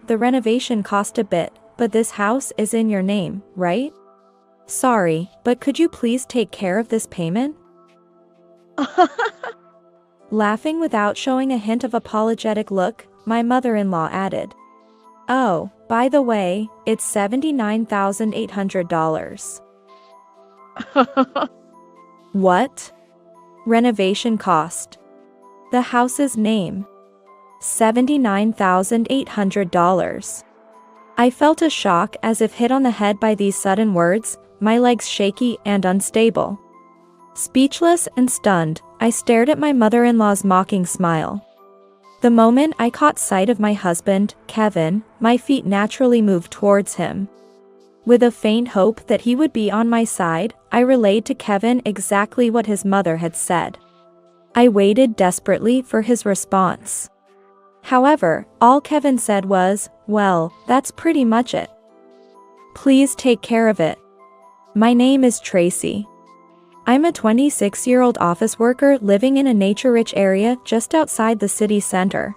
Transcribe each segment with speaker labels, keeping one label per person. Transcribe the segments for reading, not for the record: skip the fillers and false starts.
Speaker 1: the renovation cost a bit, but this house is in your name, right? Sorry, but could you please take care of this payment? Laughing without showing a hint of apologetic look, my mother-in-law added, "Oh, by the way, it's $79,800. What? Renovation cost. The house's name. $79,800. I felt a shock as if hit on the head by these sudden words, my legs shaky and unstable. Speechless and stunned, I stared at my mother-in-law's mocking smile. The moment I caught sight of my husband, Kevin, my feet naturally moved towards him. With a faint hope that he would be on my side, I relayed to Kevin exactly what his mother had said. I waited desperately for his response. However, all Kevin said was, "Well, that's pretty much it. Please take care of it. My name is Tracy. I'm a 26-year-old office worker living in a nature-rich area just outside the city center.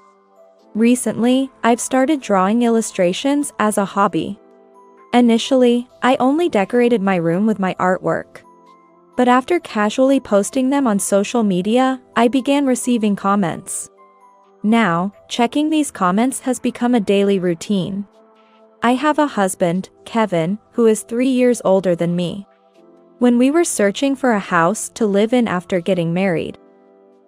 Speaker 1: Recently, I've started drawing illustrations as a hobby. Initially, I only decorated my room with my artwork. But after casually posting them on social media, I began receiving comments. Now, checking these comments has become a daily routine. I have a husband, Kevin, who is 3 years older than me. When we were searching for a house to live in after getting married,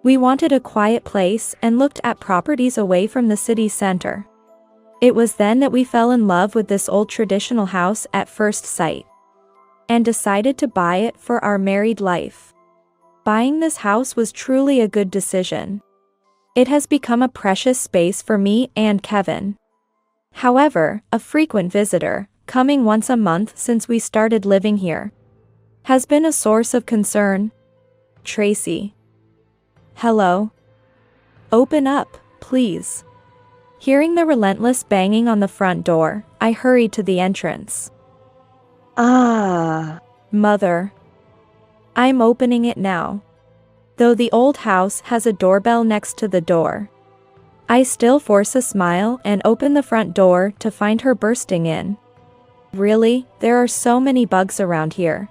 Speaker 1: we wanted a quiet place and looked at properties away from the city center. It was then that we fell in love with this old traditional house at first sight, and decided to buy it for our married life. Buying this house was truly a good decision. It has become a precious space for me and Kevin. However, a frequent visitor, coming once a month since we started living here, has been a source of concern. Tracy. Hello? Open up, please. Hearing the relentless banging on the front door, I hurried to the entrance. Mother. I'm opening it now. Though the old house has a doorbell next to the door, I still force a smile and open the front door to find her bursting in. Really, there are so many bugs around here.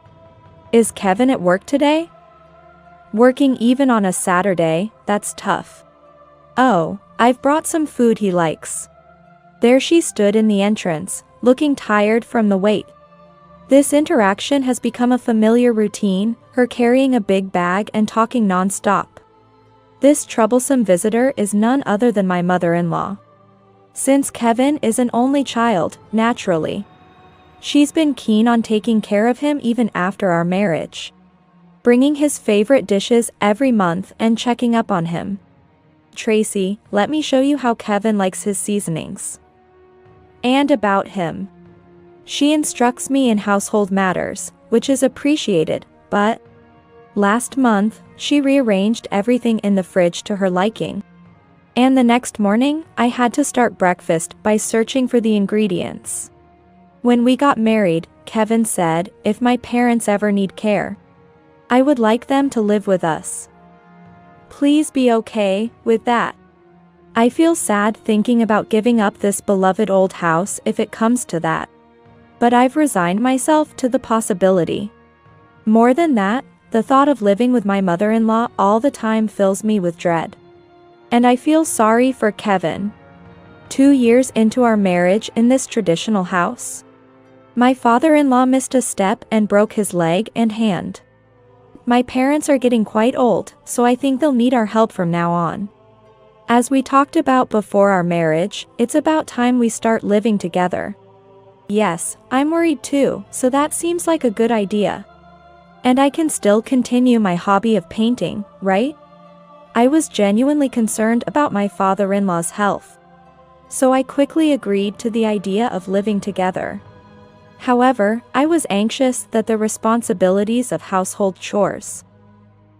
Speaker 1: Is Kevin at work today? Working even on a Saturday, that's tough. Oh, I've brought some food he likes. There she stood in the entrance, looking tired from the wait. This interaction has become a familiar routine, her carrying a big bag and talking non-stop. This troublesome visitor is none other than my mother-in-law. Since Kevin is an only child, naturally, she's been keen on taking care of him even after our marriage, bringing his favorite dishes every month and checking up on him. Tracy, let me show you how Kevin likes his seasonings. And about him. She instructs me in household matters, which is appreciated, but last month, she rearranged everything in the fridge to her liking. And the next morning, I had to start breakfast by searching for the ingredients. When we got married, Kevin said, if my parents ever need care, I would like them to live with us. Please be okay with that. I feel sad thinking about giving up this beloved old house if it comes to that. But I've resigned myself to the possibility. More than that, the thought of living with my mother-in-law all the time fills me with dread. And I feel sorry for Kevin. 2 years into our marriage in this traditional house, my father-in-law missed a step and broke his leg and hand. My parents are getting quite old, so I think they'll need our help from now on. As we talked about before our marriage, it's about time we start living together. Yes, I'm worried too, so that seems like a good idea. And I can still continue my hobby of painting, right? I was genuinely concerned about my father-in-law's health, so I quickly agreed to the idea of living together. However, I was anxious that the responsibilities of household chores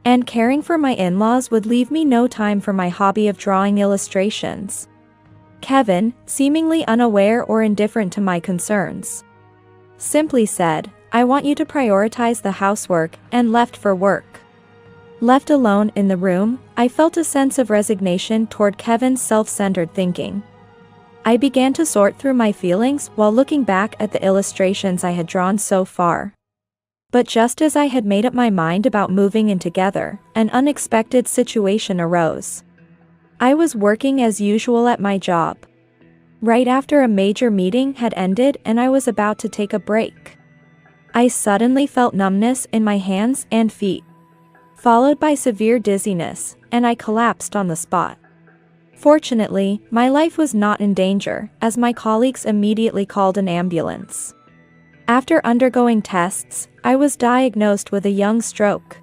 Speaker 1: and caring for my in-laws would leave me no time for my hobby of drawing illustrations. Kevin, seemingly unaware or indifferent to my concerns, simply said, I want you to prioritize the housework, and left for work. Left alone in the room, I felt a sense of resignation toward Kevin's self-centered thinking. I began to sort through my feelings while looking back at the illustrations I had drawn so far. But just as I had made up my mind about moving in together, an unexpected situation arose. I was working as usual at my job. Right after a major meeting had ended and I was about to take a break, I suddenly felt numbness in my hands and feet, followed by severe dizziness, and I collapsed on the spot. Fortunately, my life was not in danger, as my colleagues immediately called an ambulance. After undergoing tests, I was diagnosed with a young stroke,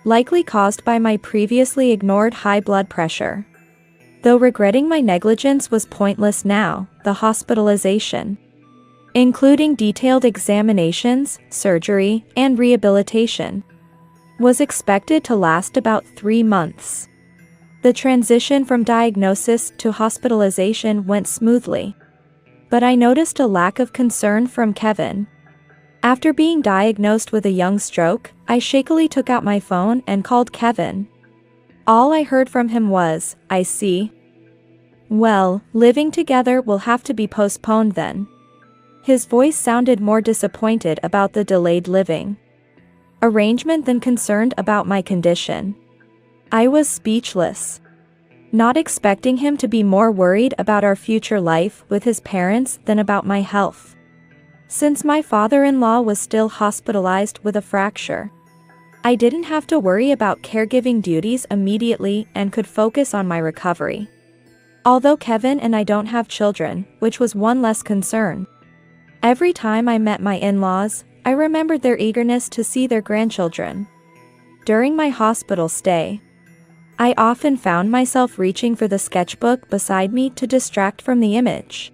Speaker 1: likely caused by my previously ignored high blood pressure. Though regretting my negligence was pointless now, the hospitalization, including detailed examinations, surgery, and rehabilitation, was expected to last about 3 months. The transition from diagnosis to hospitalization went smoothly, but I noticed a lack of concern from Kevin. After being diagnosed with a young stroke, I shakily took out my phone and called Kevin. All I heard from him was, "I see. Well, living together will have to be postponed then." His voice sounded more disappointed about the delayed living arrangement than concerned about my condition. I was speechless, not expecting him to be more worried about our future life with his parents than about my health. Since my father-in-law was still hospitalized with a fracture, I didn't have to worry about caregiving duties immediately and could focus on my recovery. Although Kevin and I don't have children, which was one less concern. Every time I met my in-laws, I remembered their eagerness to see their grandchildren. During my hospital stay, I often found myself reaching for the sketchbook beside me to distract from the image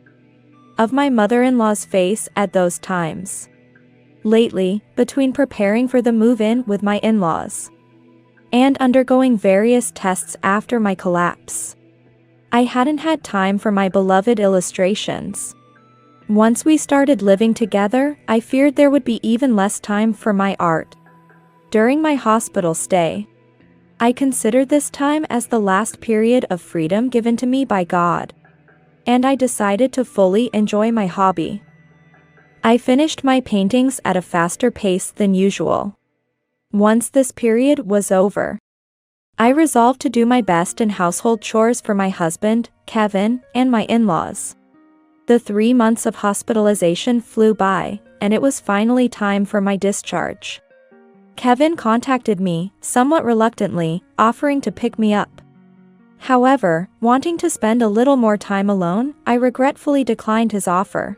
Speaker 1: of my mother-in-law's face at those times. Lately, between preparing for the move-in with my in-laws and undergoing various tests after my collapse, I hadn't had time for my beloved illustrations. Once we started living together, I feared there would be even less time for my art. During my hospital stay, I considered this time as the last period of freedom given to me by God, and I decided to fully enjoy my hobby. I finished my paintings at a faster pace than usual. Once this period was over, I resolved to do my best in household chores for my husband, Kevin, and my in-laws. The 3 months of hospitalization flew by, and it was finally time for my discharge. Kevin contacted me, somewhat reluctantly, offering to pick me up. However, wanting to spend a little more time alone, I regretfully declined his offer.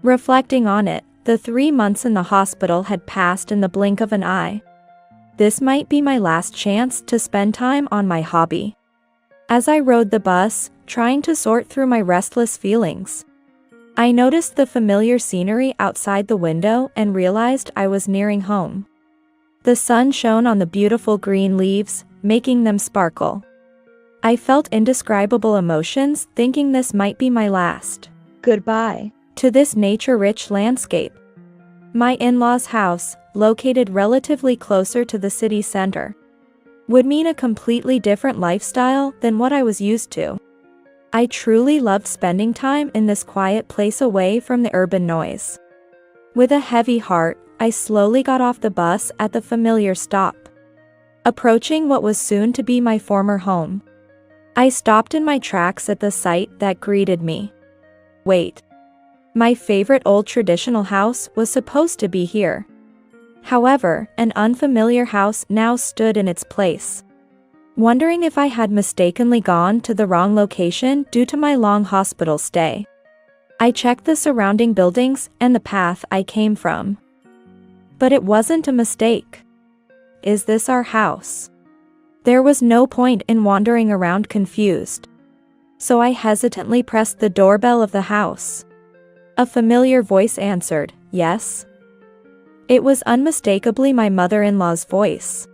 Speaker 1: Reflecting on it, the 3 months in the hospital had passed in the blink of an eye. This might be my last chance to spend time on my hobby. As I rode the bus, trying to sort through my restless feelings, I noticed the familiar scenery outside the window and realized I was nearing home. The sun shone on the beautiful green leaves, making them sparkle. I felt indescribable emotions, thinking this might be my last goodbye to this nature-rich landscape. My in-laws' house, located relatively closer to the city center, would mean a completely different lifestyle than what I was used to. I truly loved spending time in this quiet place away from the urban noise. With a heavy heart, I slowly got off the bus at the familiar stop, approaching what was soon to be my former home. I stopped in my tracks at the sight that greeted me. Wait. My favorite old traditional house was supposed to be here. However, an unfamiliar house now stood in its place. Wondering if I had mistakenly gone to the wrong location due to my long hospital stay, I checked the surrounding buildings and the path I came from. But it wasn't a mistake. Is this our house? There was no point in wandering around confused, so I hesitantly pressed the doorbell of the house. A familiar voice answered, "Yes." It was unmistakably my mother-in-law's voice.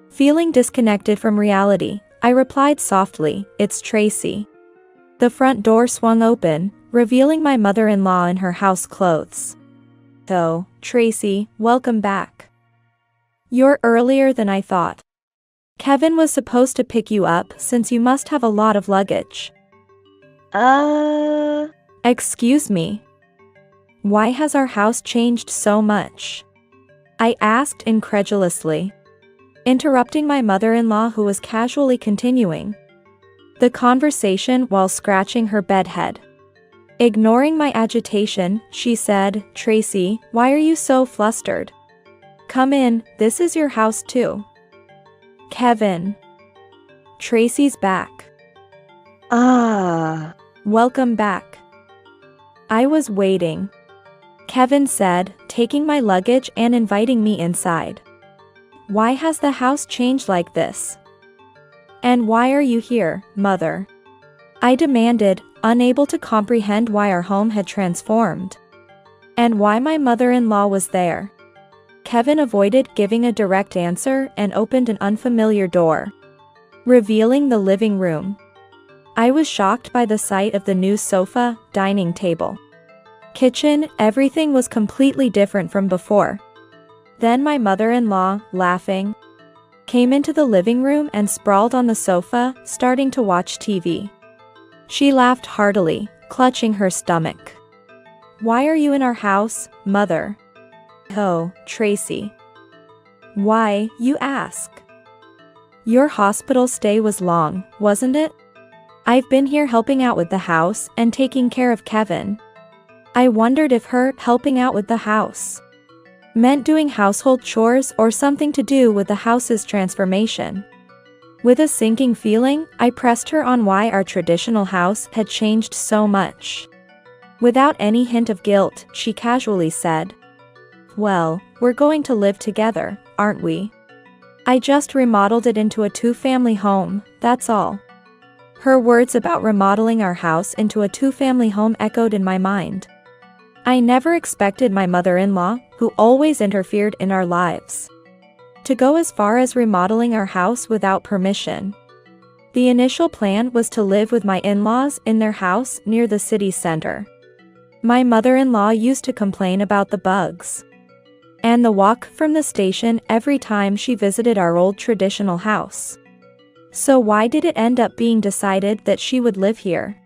Speaker 1: Feeling disconnected from reality, I replied softly, "It's Tracy." The front door swung open, revealing my mother-in-law in her house clothes. "Oh, Tracy, welcome back. You're earlier than I thought. Kevin was supposed to pick you up since you must have a lot of luggage."
Speaker 2: Uh,
Speaker 1: Excuse me. Why has our house changed so much? I asked incredulously, interrupting my mother-in-law who was casually continuing the conversation while scratching her bed head. Ignoring my agitation, she said, "Tracy, why are you so flustered? Come in, this is your house too." Kevin. Tracy's back. Welcome back. I was waiting, Kevin said, taking my luggage and inviting me inside. Why has the house changed like this? And why are you here, Mother? I demanded, unable to comprehend why our home had transformed. And why my mother-in-law was there. Kevin avoided giving a direct answer and opened an unfamiliar door, revealing the living room. I was shocked by the sight of the new sofa, dining table, kitchen. Everything was completely different from before. Then my mother-in-law, laughing, came into the living room and sprawled on the sofa, starting to watch TV. She laughed heartily, clutching her stomach. "Why are you in our house, Mother?" "Oh, Tracy. Why, you ask? Your hospital stay was long, wasn't it? I've been here helping out with the house and taking care of Kevin. I wondered if her helping out with the house meant doing household chores or something to do with the house's transformation." With a sinking feeling, I pressed her on why our traditional house had changed so much. Without any hint of guilt, she casually said, "Well, we're going to live together, aren't we? I just remodeled it into a two-family home, that's all." Her words about remodeling our house into a two-family home echoed in my mind. I never expected my mother-in-law, who always interfered in our lives, to go as far as remodeling our house without permission. The initial plan was to live with my in-laws in their house near the city center. My mother-in-law used to complain about the bugs and the walk from the station every time she visited our old traditional house. So why did it end up being decided that she would live here?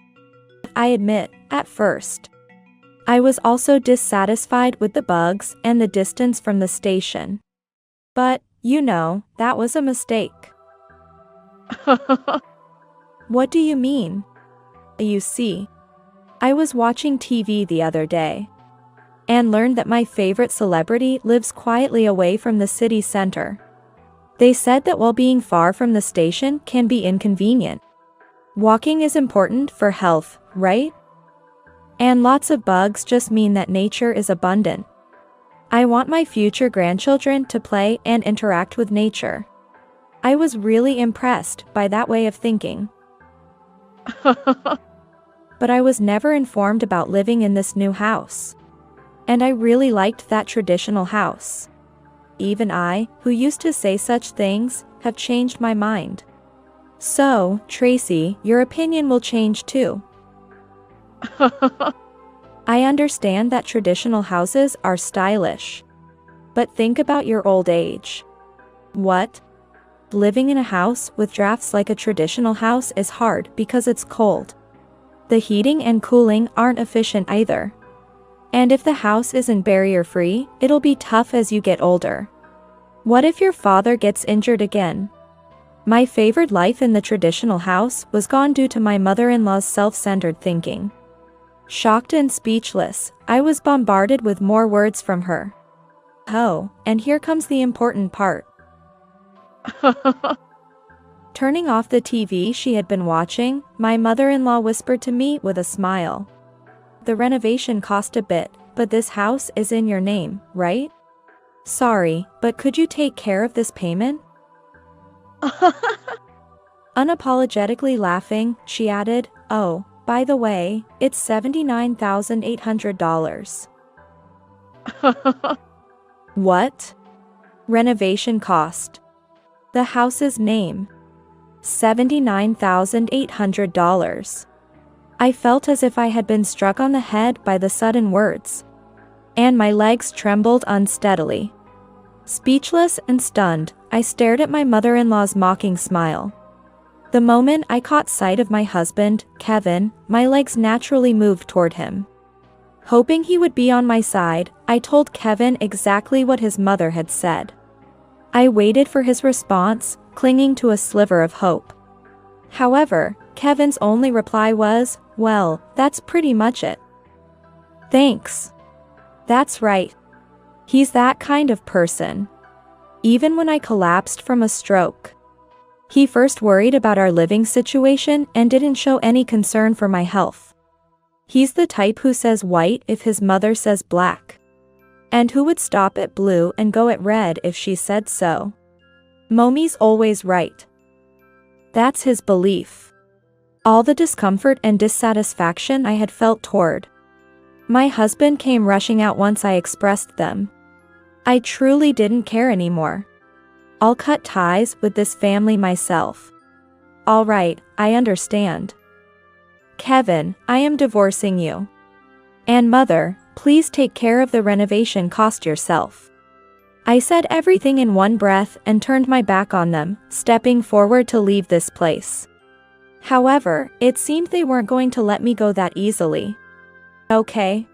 Speaker 1: I admit, at first, I was also dissatisfied with the bugs and the distance from the station. But, you know, that was a mistake. What do you mean? You see, I was watching TV the other day and learned that my favorite celebrity lives quietly away from the city center. They said that while being far from the station can be inconvenient, walking is important for health, right? And lots of bugs just mean that nature is abundant. I want my future grandchildren to play and interact with nature. I was really impressed by that way of thinking. But I was never informed about living in this new house. And I really liked that traditional house. Even I, who used to say such things, have changed my mind. So, Tracy, your opinion will change too. I understand that traditional houses are stylish. But think about your old age. What? Living in a house with drafts like a traditional house is hard because it's cold. The heating and cooling aren't efficient either. And if the house isn't barrier-free, it'll be tough as you get older. What if your father gets injured again? My favorite life in the traditional house was gone due to my mother-in-law's self-centered thinking. Shocked and speechless, I was bombarded with more words from her. Oh, and here comes the important part. Turning off the TV she had been watching, my mother-in-law whispered to me with a smile. "The renovation cost a bit, but this house is in your name, right? Sorry, but could you take care of this payment?" Unapologetically laughing, she added, "Oh, by the way, it's $79,800. What? Renovation cost? The house's name. $79,800. I felt as if I had been struck on the head by the sudden words, and my legs trembled unsteadily. Speechless and stunned, I stared at my mother-in-law's mocking smile. The moment I caught sight of my husband, Kevin, my legs naturally moved toward him. Hoping he would be on my side, I told Kevin exactly what his mother had said. I waited for his response, clinging to a sliver of hope. However, Kevin's only reply was, "Well, that's pretty much it." Thanks. That's right. He's that kind of person. Even when I collapsed from a stroke, he first worried about our living situation and didn't show any concern for my health. He's the type who says white if his mother says black, and who would stop at blue and go at red if she said so. Mommy's always right. That's his belief. All the discomfort and dissatisfaction I had felt toward my husband came rushing out once I expressed them. I truly didn't care anymore. I'll cut ties with this family myself. All right, I understand. Kevin, I am divorcing you. And mother, please take care of the renovation cost yourself. I said everything in one breath and turned my back on them, stepping forward to leave this place. However, it seemed they weren't going to let me go that easily. Okay.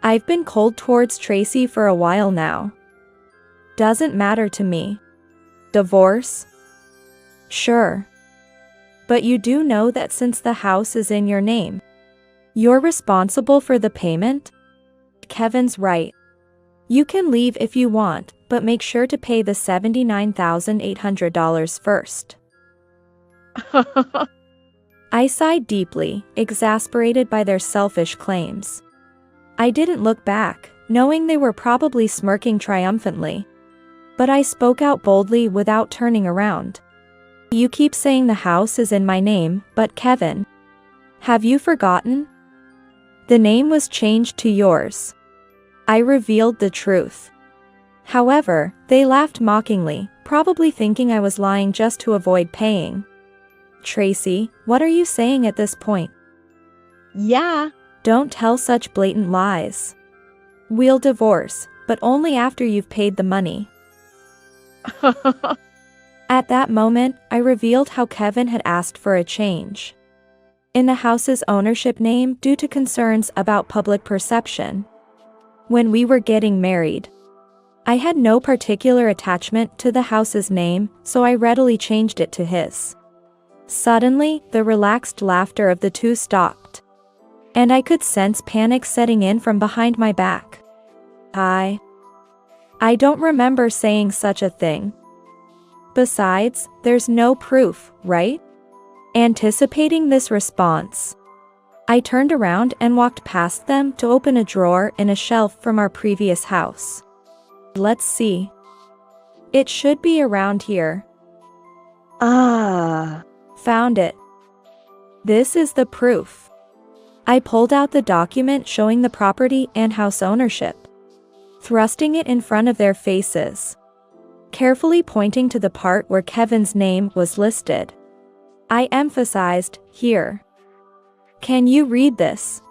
Speaker 1: I've been cold towards Tracy for a while now. Doesn't matter to me. Divorce? Sure. But you do know that since the house is in your name, you're responsible for the payment? Kevin's right. You can leave if you want, but make sure to pay the $79,800 first. I sighed deeply, exasperated by their selfish claims. I didn't look back, knowing they were probably smirking triumphantly. But I spoke out boldly without turning around. You keep saying the house is in my name, but Kevin, have you forgotten? The name was changed to yours. I revealed the truth. However, they laughed mockingly, probably thinking I was lying just to avoid paying. Tracy, what are you saying at this point?
Speaker 2: Yeah.
Speaker 1: Don't tell such blatant lies. We'll divorce, but only after you've paid the money. At that moment, I revealed how Kevin had asked for a change in the house's ownership name due to concerns about public perception. When we were getting married, I had no particular attachment to the house's name, so I readily changed it to his. Suddenly, the relaxed laughter of the two stopped, and I could sense panic setting in from behind my back. I don't remember saying such a thing. Besides, there's no proof, right? Anticipating this response, I turned around and walked past them to open a drawer in a shelf from our previous house. Let's see. It should be around here. Found it. This is the proof. I pulled out the document showing the property and house ownership, thrusting it in front of their faces, carefully pointing to the part where Kevin's name was listed. I emphasized, here. Can you read this?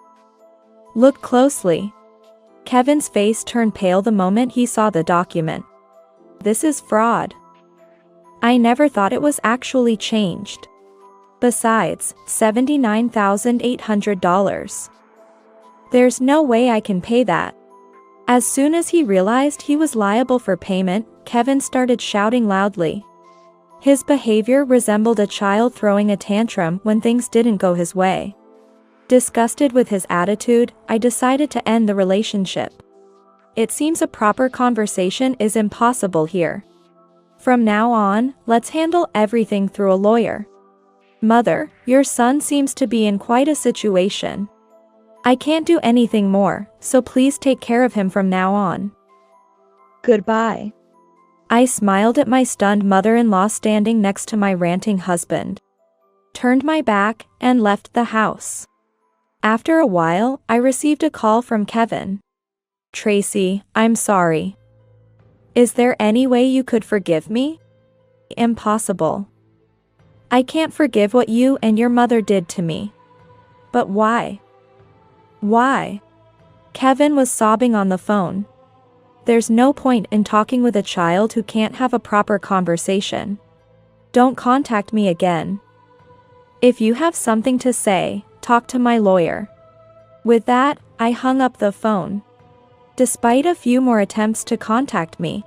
Speaker 1: Look closely. Kevin's face turned pale the moment he saw the document. This is fraud. I never thought it was actually changed. Besides, $79,800. There's no way I can pay that. As soon as he realized he was liable for payment, Kevin started shouting loudly. His behavior resembled a child throwing a tantrum when things didn't go his way. Disgusted with his attitude, I decided to end the relationship. It seems a proper conversation is impossible here. From now on, let's handle everything through a lawyer. Mother, your son seems to be in quite a situation. I can't do anything more, so please take care of him from now on.
Speaker 2: Goodbye.
Speaker 1: I smiled at my stunned mother-in-law standing next to my ranting husband, turned my back, and left the house. After a while, I received a call from Kevin. Tracy, I'm sorry. Is there any way you could forgive me? Impossible. I can't forgive what you and your mother did to me. But why? Why? Kevin was sobbing on the phone. There's no point in talking with a child who can't have a proper conversation. Don't contact me again. If you have something to say, talk to my lawyer." With that, I hung up the phone. Despite a few more attempts to contact me,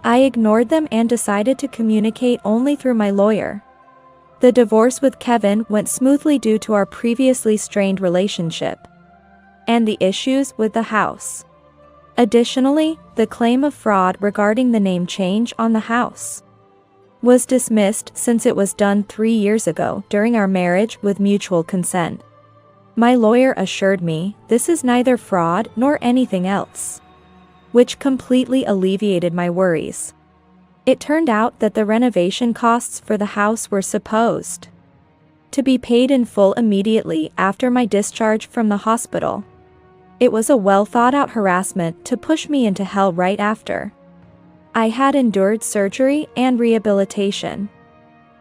Speaker 1: I ignored them and decided to communicate only through my lawyer. The divorce with Kevin went smoothly due to our previously strained relationship and the issues with the house. Additionally, the claim of fraud regarding the name change on the house was dismissed since it was done 3 years ago during our marriage with mutual consent. My lawyer assured me this is neither fraud nor anything else, which completely alleviated my worries. It turned out that the renovation costs for the house were supposed to be paid in full immediately after my discharge from the hospital. It was a well-thought-out harassment to push me into hell right after I had endured surgery and rehabilitation.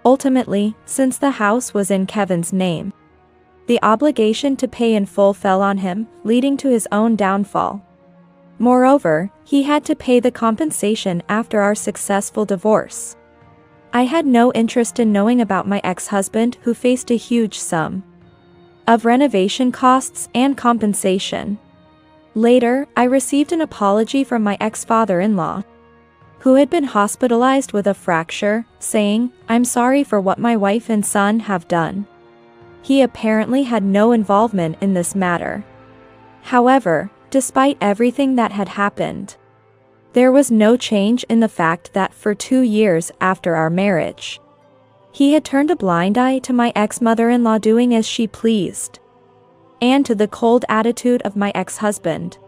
Speaker 1: Ultimately, since the house was in Kevin's name, the obligation to pay in full fell on him, leading to his own downfall. Moreover, he had to pay the compensation after our successful divorce. I had no interest in knowing about my ex-husband, who faced a huge sum of renovation costs and compensation. Later, I received an apology from my ex-father-in-law, who had been hospitalized with a fracture, saying, "I'm sorry for what my wife and son have done." He apparently had no involvement in this matter. However, despite everything that had happened, there was no change in the fact that for 2 years after our marriage, he had turned a blind eye to my ex-mother-in-law doing as she pleased, and to the cold attitude of my ex-husband.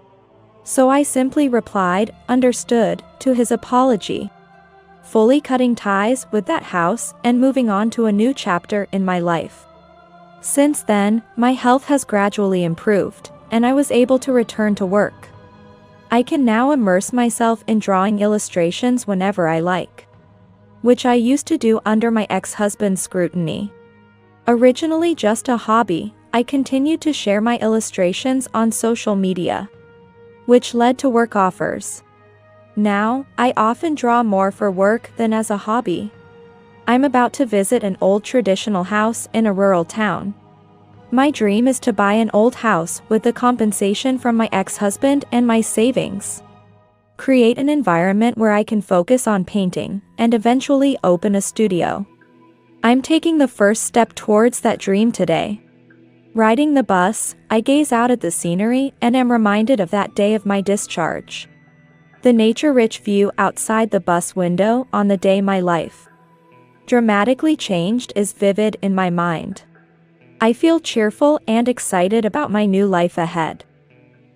Speaker 1: So I simply replied, "Understood," to his apology, fully cutting ties with that house and moving on to a new chapter in my life. Since then, my health has gradually improved, and I was able to return to work. I can now immerse myself in drawing illustrations whenever I like, which I used to do under my ex-husband's scrutiny. Originally just a hobby, I continued to share my illustrations on social media, which led to work offers. Now, I often draw more for work than as a hobby. I'm about to visit an old traditional house in a rural town. My dream is to buy an old house with the compensation from my ex-husband and my savings, create an environment where I can focus on painting, and eventually open a studio. I'm taking the first step towards that dream today. Riding the bus, I gaze out at the scenery and am reminded of that day of my discharge. The nature-rich view outside the bus window on the day my life dramatically changed is vivid in my mind. I feel cheerful and excited about my new life ahead,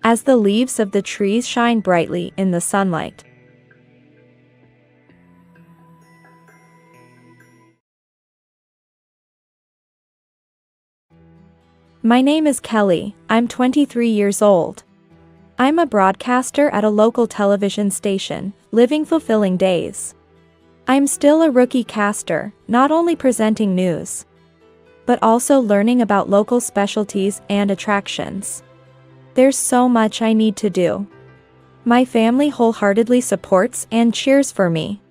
Speaker 1: as the leaves of the trees shine brightly in the sunlight. My name is Kelly, I'm 23 years old. I'm a broadcaster at a local television station, living fulfilling days. I'm still a rookie caster, not only presenting news, but also learning about local specialties and attractions. There's so much I need to do. My family wholeheartedly supports and cheers for me.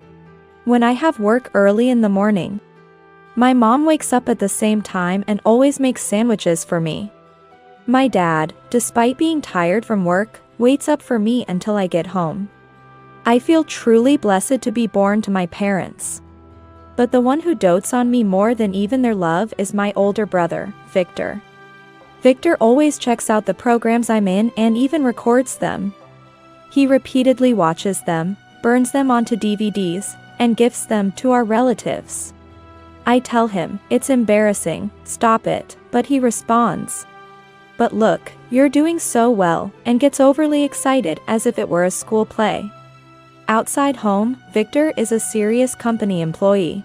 Speaker 1: When I have work early in the morning, my mom wakes up at the same time and always makes sandwiches for me. My dad, despite being tired from work, waits up for me until I get home. I feel truly blessed to be born to my parents. But the one who dotes on me more than even their love is my older brother, Victor. Victor always checks out the programs I'm in and even records them. He repeatedly watches them, burns them onto DVDs, and gifts them to our relatives. I tell him, "It's embarrassing, stop it," but he responds, "But look, you're doing so well," and gets overly excited as if it were a school play. Outside home, Victor is a serious company employee.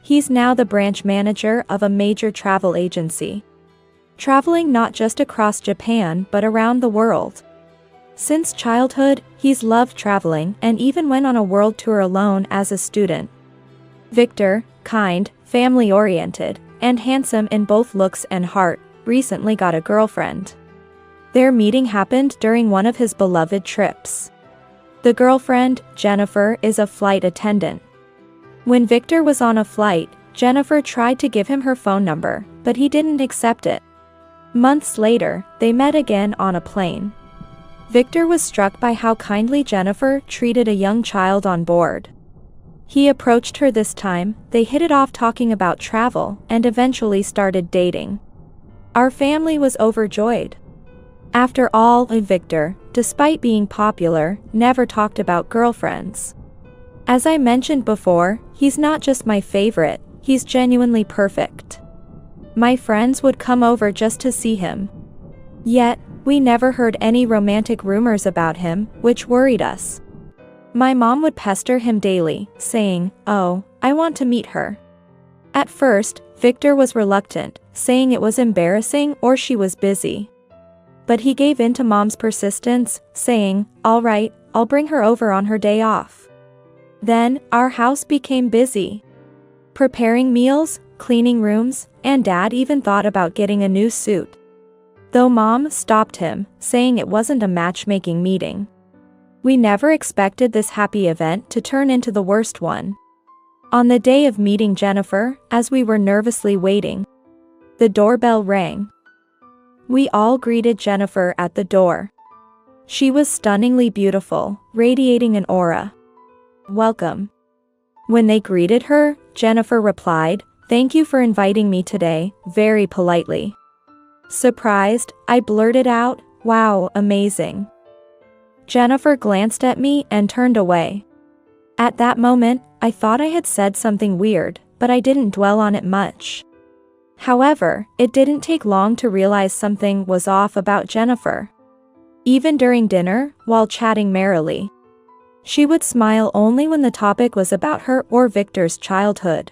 Speaker 1: He's now the branch manager of a major travel agency, traveling not just across Japan but around the world. Since childhood, he's loved traveling and even went on a world tour alone as a student. Victor, kind, family-oriented, and handsome in both looks and heart, recently got a girlfriend. Their meeting happened during one of his beloved trips. The girlfriend, Jennifer, is a flight attendant. When Victor was on a flight, Jennifer tried to give him her phone number, but he didn't accept it. Months later, they met again on a plane. Victor was struck by how kindly Jennifer treated a young child on board. He approached her this time, they hit it off talking about travel, and eventually started dating. Our family was overjoyed. After all, Victor, despite being popular, never talked about girlfriends. As I mentioned before, he's not just my favorite, he's genuinely perfect. My friends would come over just to see him. Yet, we never heard any romantic rumors about him, which worried us. My mom would pester him daily, saying, "Oh, I want to meet her." At first, Victor was reluctant, saying it was embarrassing or she was busy. But he gave in to mom's persistence, saying, "All right, I'll bring her over on her day off." Then, our house became busy. Preparing meals, cleaning rooms, and Dad even thought about getting a new suit. Though Mom stopped him, saying it wasn't a matchmaking meeting. We never expected this happy event to turn into the worst one. On the day of meeting Jennifer, as we were nervously waiting, the doorbell rang. We all greeted Jennifer at the door. She was stunningly beautiful, radiating an aura. "Welcome." When they greeted her, Jennifer replied, "Thank you for inviting me today," very politely. Surprised, I blurted out, "Wow, amazing." Jennifer glanced at me and turned away. At that moment, I thought I had said something weird, but I didn't dwell on it much. However, it didn't take long to realize something was off about Jennifer. Even during dinner, while chatting merrily, she would smile only when the topic was about her or Victor's childhood.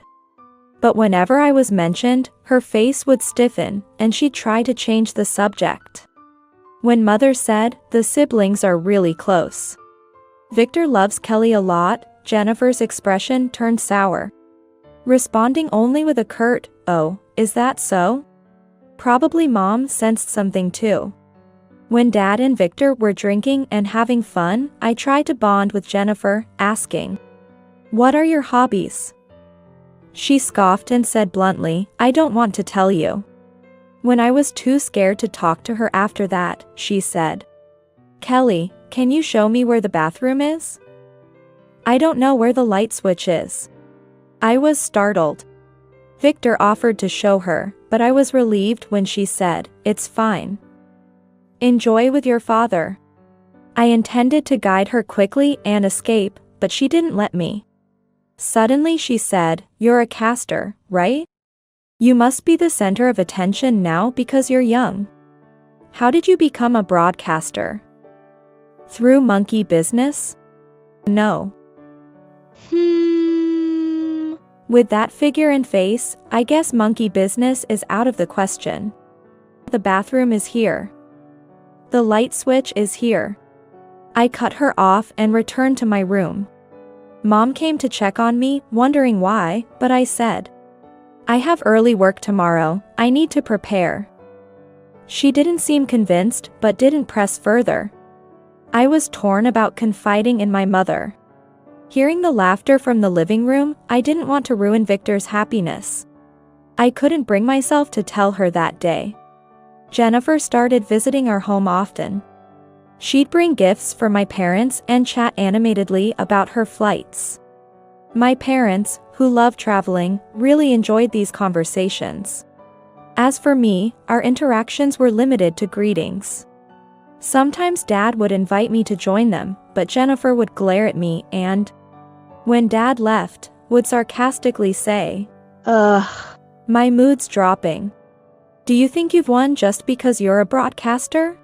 Speaker 1: But whenever I was mentioned, her face would stiffen, and she'd try to change the subject. When Mother said, "The siblings are really close. Victor loves Kelly a lot," Jennifer's expression turned sour. Responding only with a curt, "Oh, is that so?" Probably Mom sensed something too. When Dad and Victor were drinking and having fun, I tried to bond with Jennifer, asking, "What are your hobbies?" She scoffed and said bluntly, "I don't want to tell you." When I was too scared to talk to her after that, she said, "Kelly, can you show me where the bathroom is? I don't know where the light switch is." I was startled. Victor offered to show her, but I was relieved when she said, "It's fine. Enjoy with your father." I intended to guide her quickly and escape, but she didn't let me. Suddenly she said, "You're a caster, right? You must be the center of attention now because you're young. How did you become a broadcaster? Through monkey business?" "No." With that figure and face, I guess monkey business is out of the question. The bathroom is here. The light switch is here. I cut her off and returned to my room. Mom came to check on me, wondering why, but I said, "I have early work tomorrow, I need to prepare." She didn't seem convinced, but didn't press further. I was torn about confiding in my mother. Hearing the laughter from the living room, I didn't want to ruin Victor's happiness. I couldn't bring myself to tell her that day. Jennifer started visiting our home often. She'd bring gifts for my parents and chat animatedly about her flights. My parents, who love traveling, really enjoyed these conversations. As for me, our interactions were limited to greetings. Sometimes Dad would invite me to join them, but Jennifer would glare at me and, when Dad left, would sarcastically say, "Ugh." My mood's dropping. "Do you think you've won just because you're a broadcaster?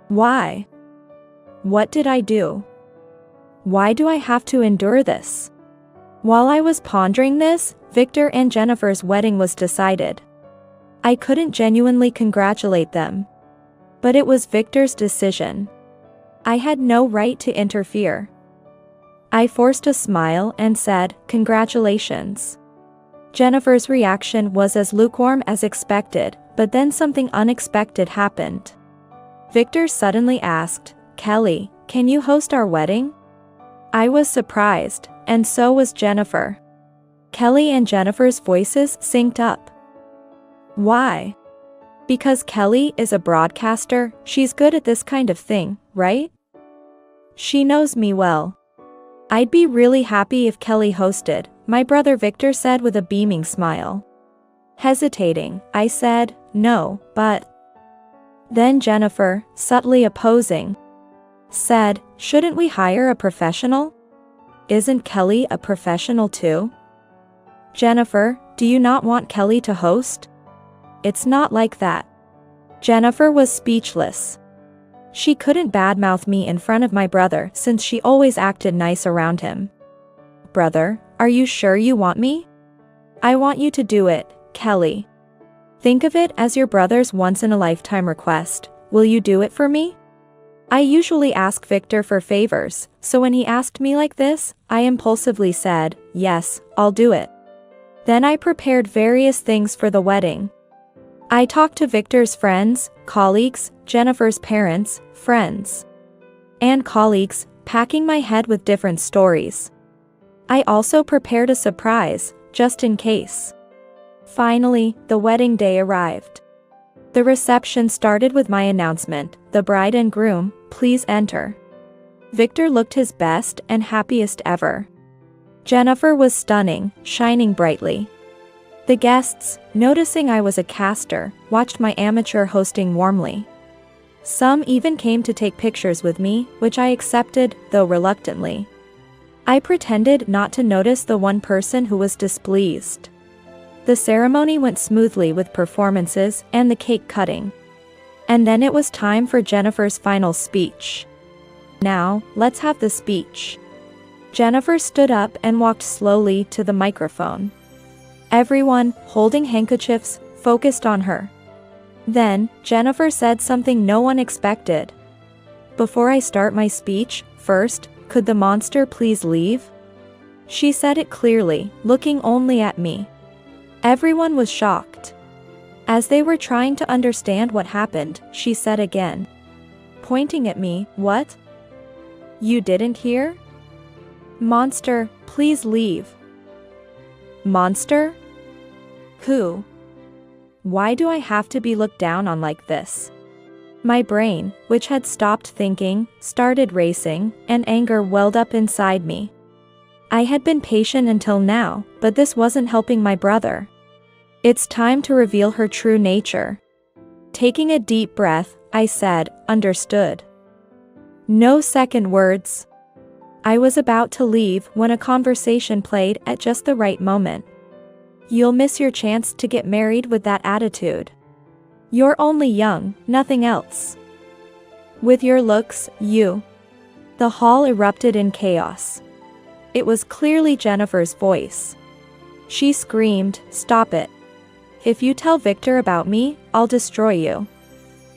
Speaker 1: Why? What did I do? Why do I have to endure this?" While I was pondering this, Victor and Jennifer's wedding was decided. I couldn't genuinely congratulate them. But it was Victor's decision. I had no right to interfere. I forced a smile and said, "Congratulations." Jennifer's reaction was as lukewarm as expected, but then something unexpected happened. Victor suddenly asked, "Kelly, can you host our wedding?" I was surprised, and so was Jennifer. Kelly and Jennifer's voices synced up. Why? Because Kelly is a broadcaster, she's good at this kind of thing, right? She knows me well. I'd be really happy if Kelly hosted, my brother Victor said with a beaming smile. Hesitating, I said, no, but... Then Jennifer, subtly opposing, said, shouldn't we hire a professional? Isn't Kelly a professional too? Jennifer, do you not want Kelly to host? It's not like that. Jennifer was speechless. She couldn't badmouth me in front of my brother since she always acted nice around him. Brother, are you sure you want me? I want you to do it, Kelly. Think of it as your brother's once-in-a-lifetime request. Will you do it for me? I usually ask Victor for favors, so when he asked me like this, I impulsively said, yes, I'll do it. Then I prepared various things for the wedding. I talked to Victor's friends, colleagues, Jennifer's parents, friends, and colleagues, packing my head with different stories. I also prepared a surprise, just in case. Finally, the wedding day arrived. The reception started with my announcement, the bride and groom, please enter. Victor looked his best and happiest ever. Jennifer was stunning, shining brightly. The guests, noticing I was a caster, watched my amateur hosting warmly. Some even came to take pictures with me, which I accepted, though reluctantly. I pretended not to notice the one person who was displeased. The ceremony went smoothly with performances and the cake cutting. And then it was time for Jennifer's final speech. Now, let's have the speech. Jennifer stood up and walked slowly to the microphone. Everyone, holding handkerchiefs, focused on her. Then, Jennifer said something no one expected. Before I start my speech, first, could the monster please leave? She said it clearly, looking only at me. Everyone was shocked. As they were trying to understand what happened, she said again, pointing at me, what? You didn't hear? Monster, please leave. Monster? Who? Why do I have to be looked down on like this? My brain, which had stopped thinking, started racing, and anger welled up inside me. I had been patient until now, but this wasn't helping my brother. It's time to reveal her true nature. Taking a deep breath, I said, understood. No second words. I was about to leave when a conversation played at just the right moment. You'll miss your chance to get married with that attitude. You're only young, nothing else. With your looks, you. The hall erupted in chaos. It was clearly Jennifer's voice. She screamed, stop it. If you tell Victor about me, I'll destroy you.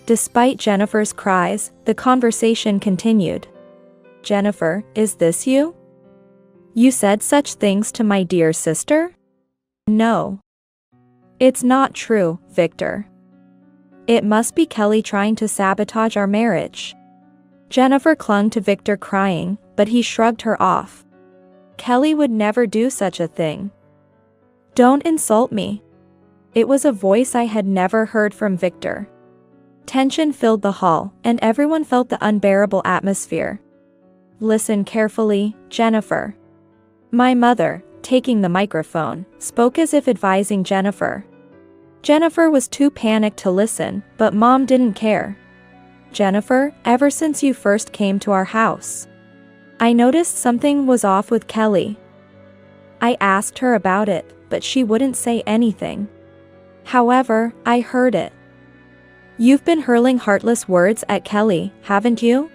Speaker 1: Despite Jennifer's cries, the conversation continued. Jennifer, is this you? You said such things to my dear sister? No. It's not true, Victor. It must be Kelly trying to sabotage our marriage. Jennifer clung to Victor crying, but he shrugged her off. Kelly would never do such a thing. Don't insult me. It was a voice I had never heard from Victor. Tension filled the hall, and everyone felt the unbearable atmosphere. Listen carefully, Jennifer. My mother, taking the microphone, spoke as if advising Jennifer. Jennifer was too panicked to listen, but Mom didn't care. Jennifer, ever since you first came to our house, I noticed something was off with Kelly. I asked her about it, but she wouldn't say anything. However, I heard it. You've been hurling heartless words at Kelly, haven't you?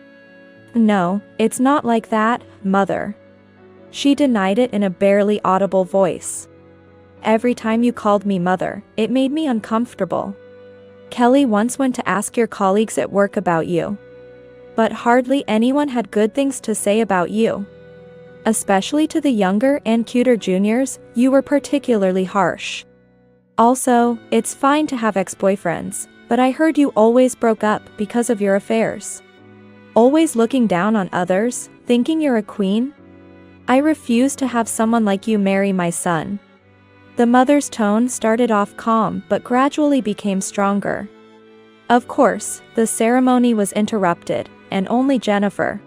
Speaker 1: No, it's not like that, Mother. She denied it in a barely audible voice. Every time you called me Mother, it made me uncomfortable. Kelly once went to ask your colleagues at work about you. But hardly anyone had good things to say about you. Especially to the younger and cuter juniors, you were particularly harsh. Also, it's fine to have ex-boyfriends, but I heard you always broke up because of your affairs. Always looking down on others, thinking you're a queen? I refuse to have someone like you marry my son. The mother's tone started off calm but gradually became stronger. Of course, the ceremony was interrupted, and only Jennifer,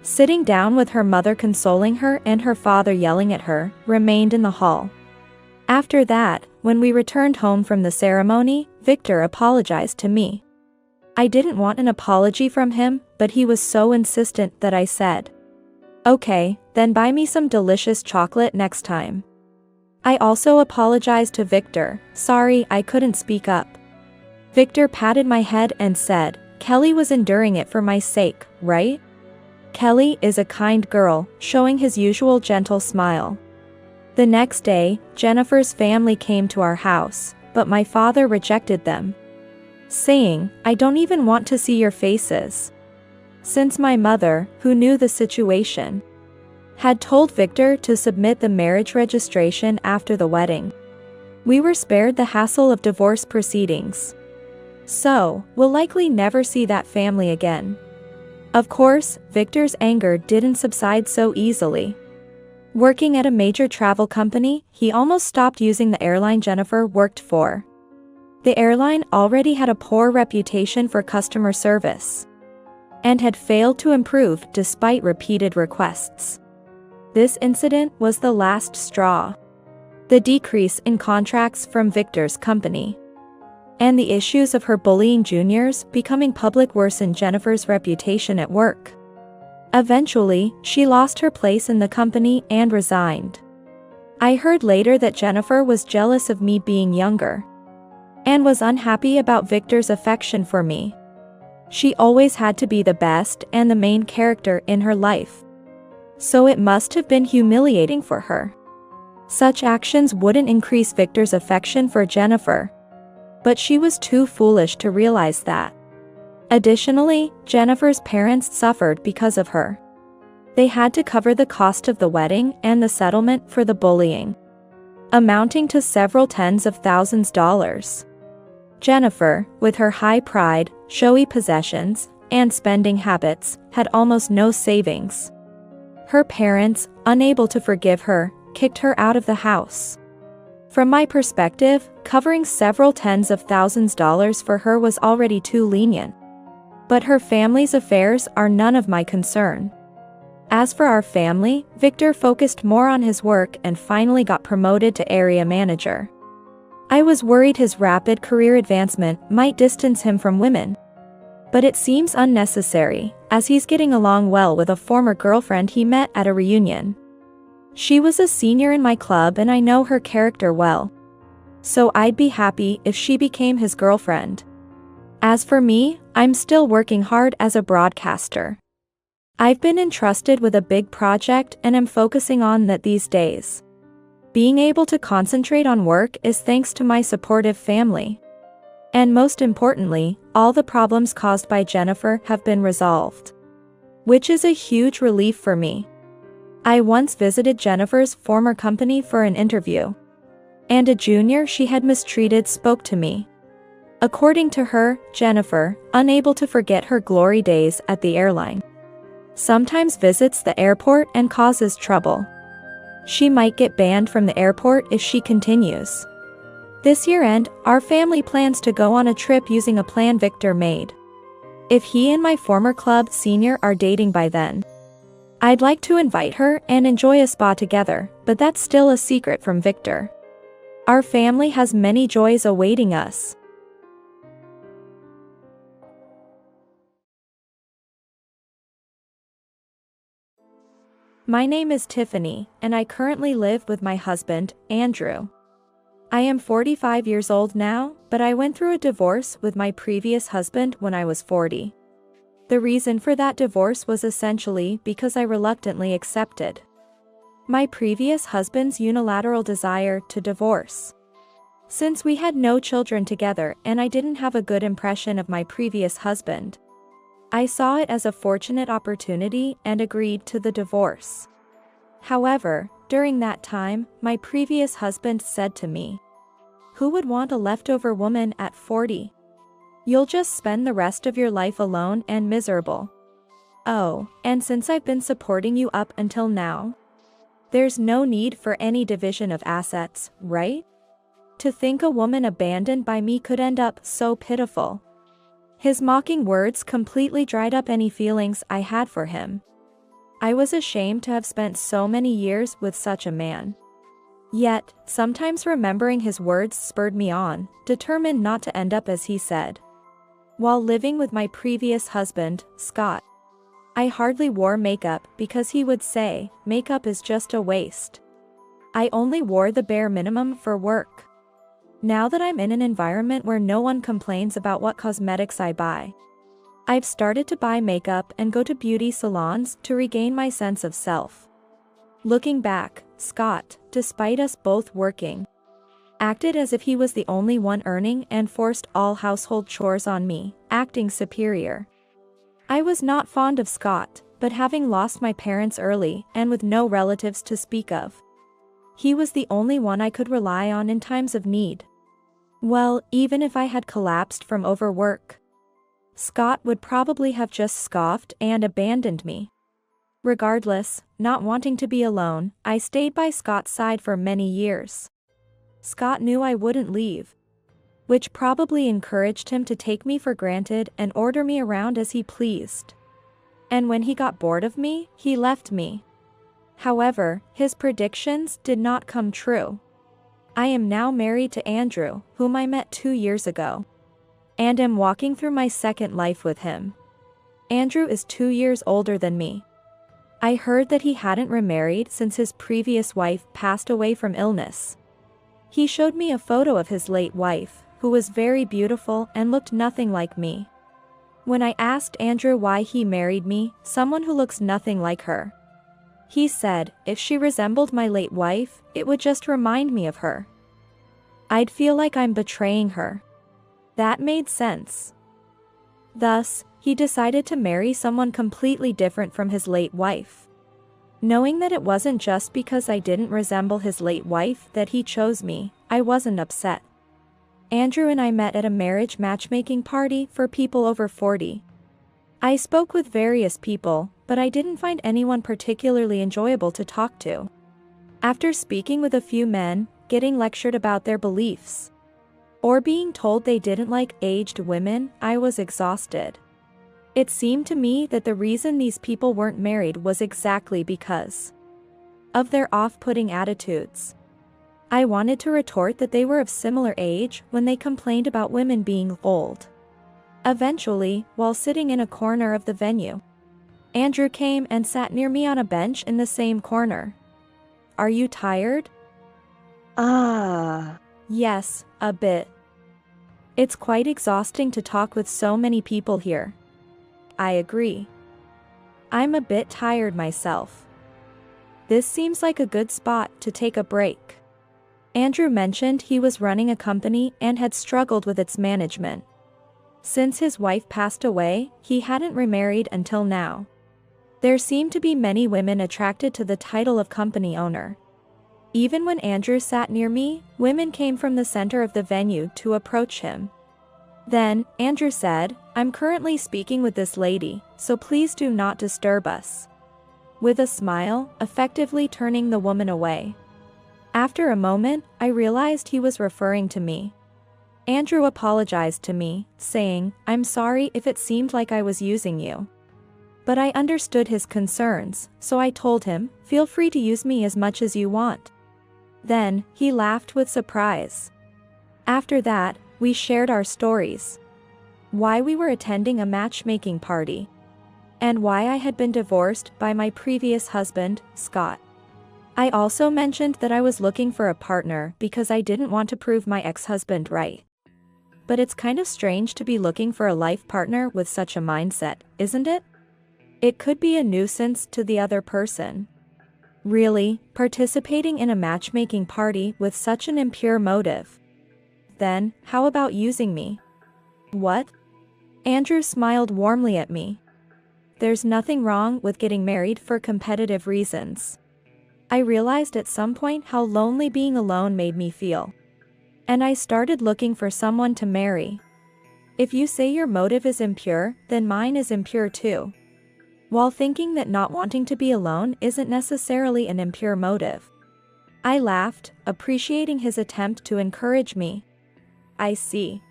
Speaker 1: sitting down with her mother consoling her and her father yelling at her, remained in the hall. After that, when we returned home from the ceremony, Victor apologized to me. I didn't want an apology from him, but he was so insistent that I said, "Okay, then buy me some delicious chocolate next time." I also apologized to Victor, sorry I couldn't speak up. Victor patted my head and said, "Kelly was enduring it for my sake, right?" Kelly is a kind girl, showing his usual gentle smile. The next day, Jennifer's family came to our house, but my father rejected them, saying, "I don't even want to see your faces." Since my mother, who knew the situation, had told Victor to submit the marriage registration after the wedding, we were spared the hassle of divorce proceedings. So, we'll likely never see that family again. Of course, Victor's anger didn't subside so easily. Working at a major travel company, he almost stopped using the airline Jennifer worked for. The airline already had a poor reputation for customer service and had failed to improve despite repeated requests. This incident was the last straw. The decrease in contracts from Victor's company and the issues of her bullying juniors becoming public worsened Jennifer's reputation at work. Eventually, she lost her place in the company and resigned. I heard later that Jennifer was jealous of me being younger and was unhappy about Victor's affection for me. She always had to be the best and the main character in her life, so it must have been humiliating for her. Such actions wouldn't increase Victor's affection for Jennifer, but she was too foolish to realize that. Additionally, Jennifer's parents suffered because of her. They had to cover the cost of the wedding and the settlement for the bullying, amounting to several tens of thousands of dollars. Jennifer, with her high pride, showy possessions, and spending habits, had almost no savings. Her parents, unable to forgive her, kicked her out of the house. From my perspective, covering several tens of thousands of dollars for her was already too lenient. But her family's affairs are none of my concern. As for our family, Victor focused more on his work and finally got promoted to area manager. I was worried his rapid career advancement might distance him from women. But it seems unnecessary, as he's getting along well with a former girlfriend he met at a reunion. She was a senior in my club and I know her character well, so I'd be happy if she became his girlfriend. As for me, I'm still working hard as a broadcaster. I've been entrusted with a big project and am focusing on that these days. Being able to concentrate on work is thanks to my supportive family. And most importantly, all the problems caused by Jennifer have been resolved, which is a huge relief for me. I once visited Jennifer's former company for an interview, and a junior she had mistreated spoke to me. According to her, Jennifer, unable to forget her glory days at the airline, sometimes visits the airport and causes trouble. She might get banned from the airport if she continues. This year-end, our family plans to go on a trip using a plan Victor made. If he and my former club senior are dating by then, I'd like to invite her and enjoy a spa together, but that's still a secret from Victor. Our family has many joys awaiting us. My name is Tiffany, and I currently live with my husband, Andrew. I am 45 years old now, but I went through a divorce with my previous husband when I was 40. The reason for that divorce was essentially because I reluctantly accepted my previous husband's unilateral desire to divorce. Since we had no children together and I didn't have a good impression of my previous husband, I saw it as a fortunate opportunity and agreed to the divorce. However, during that time, my previous husband said to me, "Who would want a leftover woman at 40? You'll just spend the rest of your life alone and miserable." Oh, and since I've been supporting you up until now, There's no need for any division of assets, right? To think a woman abandoned by me could end up so pitiful. His mocking words completely dried up any feelings I had for him. I was ashamed to have spent so many years with such a man. Yet, sometimes remembering his words spurred me on, determined not to end up as he said. While living with my previous husband, Scott, I hardly wore makeup because he would say, makeup is just a waste. I only wore the bare minimum for work. Now that I'm in an environment where no one complains about what cosmetics I buy, I've started to buy makeup and go to beauty salons to regain my sense of self. Looking back, Scott, despite us both working, acted as if he was the only one earning and forced all household chores on me, acting superior. I was not fond of Scott, but having lost my parents early and with no relatives to speak of, he was the only one I could rely on in times of need. Well, even if I had collapsed from overwork, Scott would probably have just scoffed and abandoned me. Regardless, not wanting to be alone, I stayed by Scott's side for many years. Scott knew I wouldn't leave, which probably encouraged him to take me for granted and order me around as he pleased. And when he got bored of me, he left me. However, his predictions did not come true. I am now married to Andrew, whom I met 2 years ago, and am walking through my second life with him. Andrew is 2 years older than me. I heard that he hadn't remarried since his previous wife passed away from illness. He showed me a photo of his late wife, who was very beautiful and looked nothing like me. When I asked Andrew why he married me, someone who looks nothing like her, he said, if she resembled my late wife, it would just remind me of her. I'd feel like I'm betraying her. That made sense. Thus, he decided to marry someone completely different from his late wife. Knowing that it wasn't just because I didn't resemble his late wife that he chose me, I wasn't upset. Andrew and I met at a marriage matchmaking party for people over 40. I spoke with various people, but I didn't find anyone particularly enjoyable to talk to. After speaking with a few men, getting lectured about their beliefs, or being told they didn't like aged women, I was exhausted. It seemed to me that the reason these people weren't married was exactly because of their off-putting attitudes. I wanted to retort that they were of similar age when they complained about women being old. Eventually, while sitting in a corner of the venue, Andrew came and sat near me on a bench in the same corner. Are you tired? Yes, a bit. It's quite exhausting to talk with so many people here. I agree. I'm a bit tired myself. This seems like a good spot to take a break. Andrew mentioned he was running a company and had struggled with its management. Since his wife passed away, he hadn't remarried until now. There seemed to be many women attracted to the title of company owner. Even when Andrew sat near me, women came from the center of the venue to approach him. Then, Andrew said, I'm currently speaking with this lady, so please do not disturb us. With a smile, effectively turning the woman away. After a moment, I realized he was referring to me. Andrew apologized to me, saying, I'm sorry if it seemed like I was using you. But I understood his concerns, so I told him, feel free to use me as much as you want. Then, he laughed with surprise. After that, we shared our stories. Why we were attending a matchmaking party. And why I had been divorced by my previous husband, Scott. I also mentioned that I was looking for a partner because I didn't want to prove my ex-husband right. But it's kind of strange to be looking for a life partner with such a mindset, isn't it? It could be a nuisance to the other person. Really, participating in a matchmaking party with such an impure motive. Then, how about using me? What? Andrew smiled warmly at me. There's nothing wrong with getting married for competitive reasons. I realized at some point how lonely being alone made me feel. And I started looking for someone to marry. If you say your motive is impure, then mine is impure too. while thinking that not wanting to be alone isn't necessarily an impure motive. I laughed, appreciating his attempt to encourage me. I see.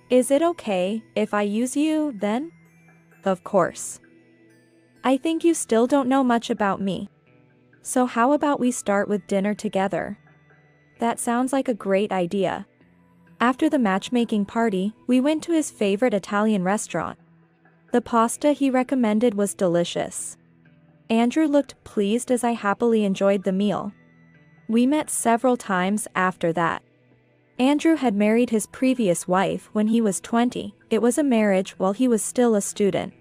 Speaker 1: Is it okay if I use you, then? Of course. I think you still don't know much about me. So how about we start with dinner together? That sounds like a great idea. After the matchmaking party, we went to his favorite Italian restaurant. The pasta he recommended was delicious. Andrew looked pleased as I happily enjoyed the meal. We met several times after that. Andrew had married his previous wife when he was 20. It was a marriage while he was still a student.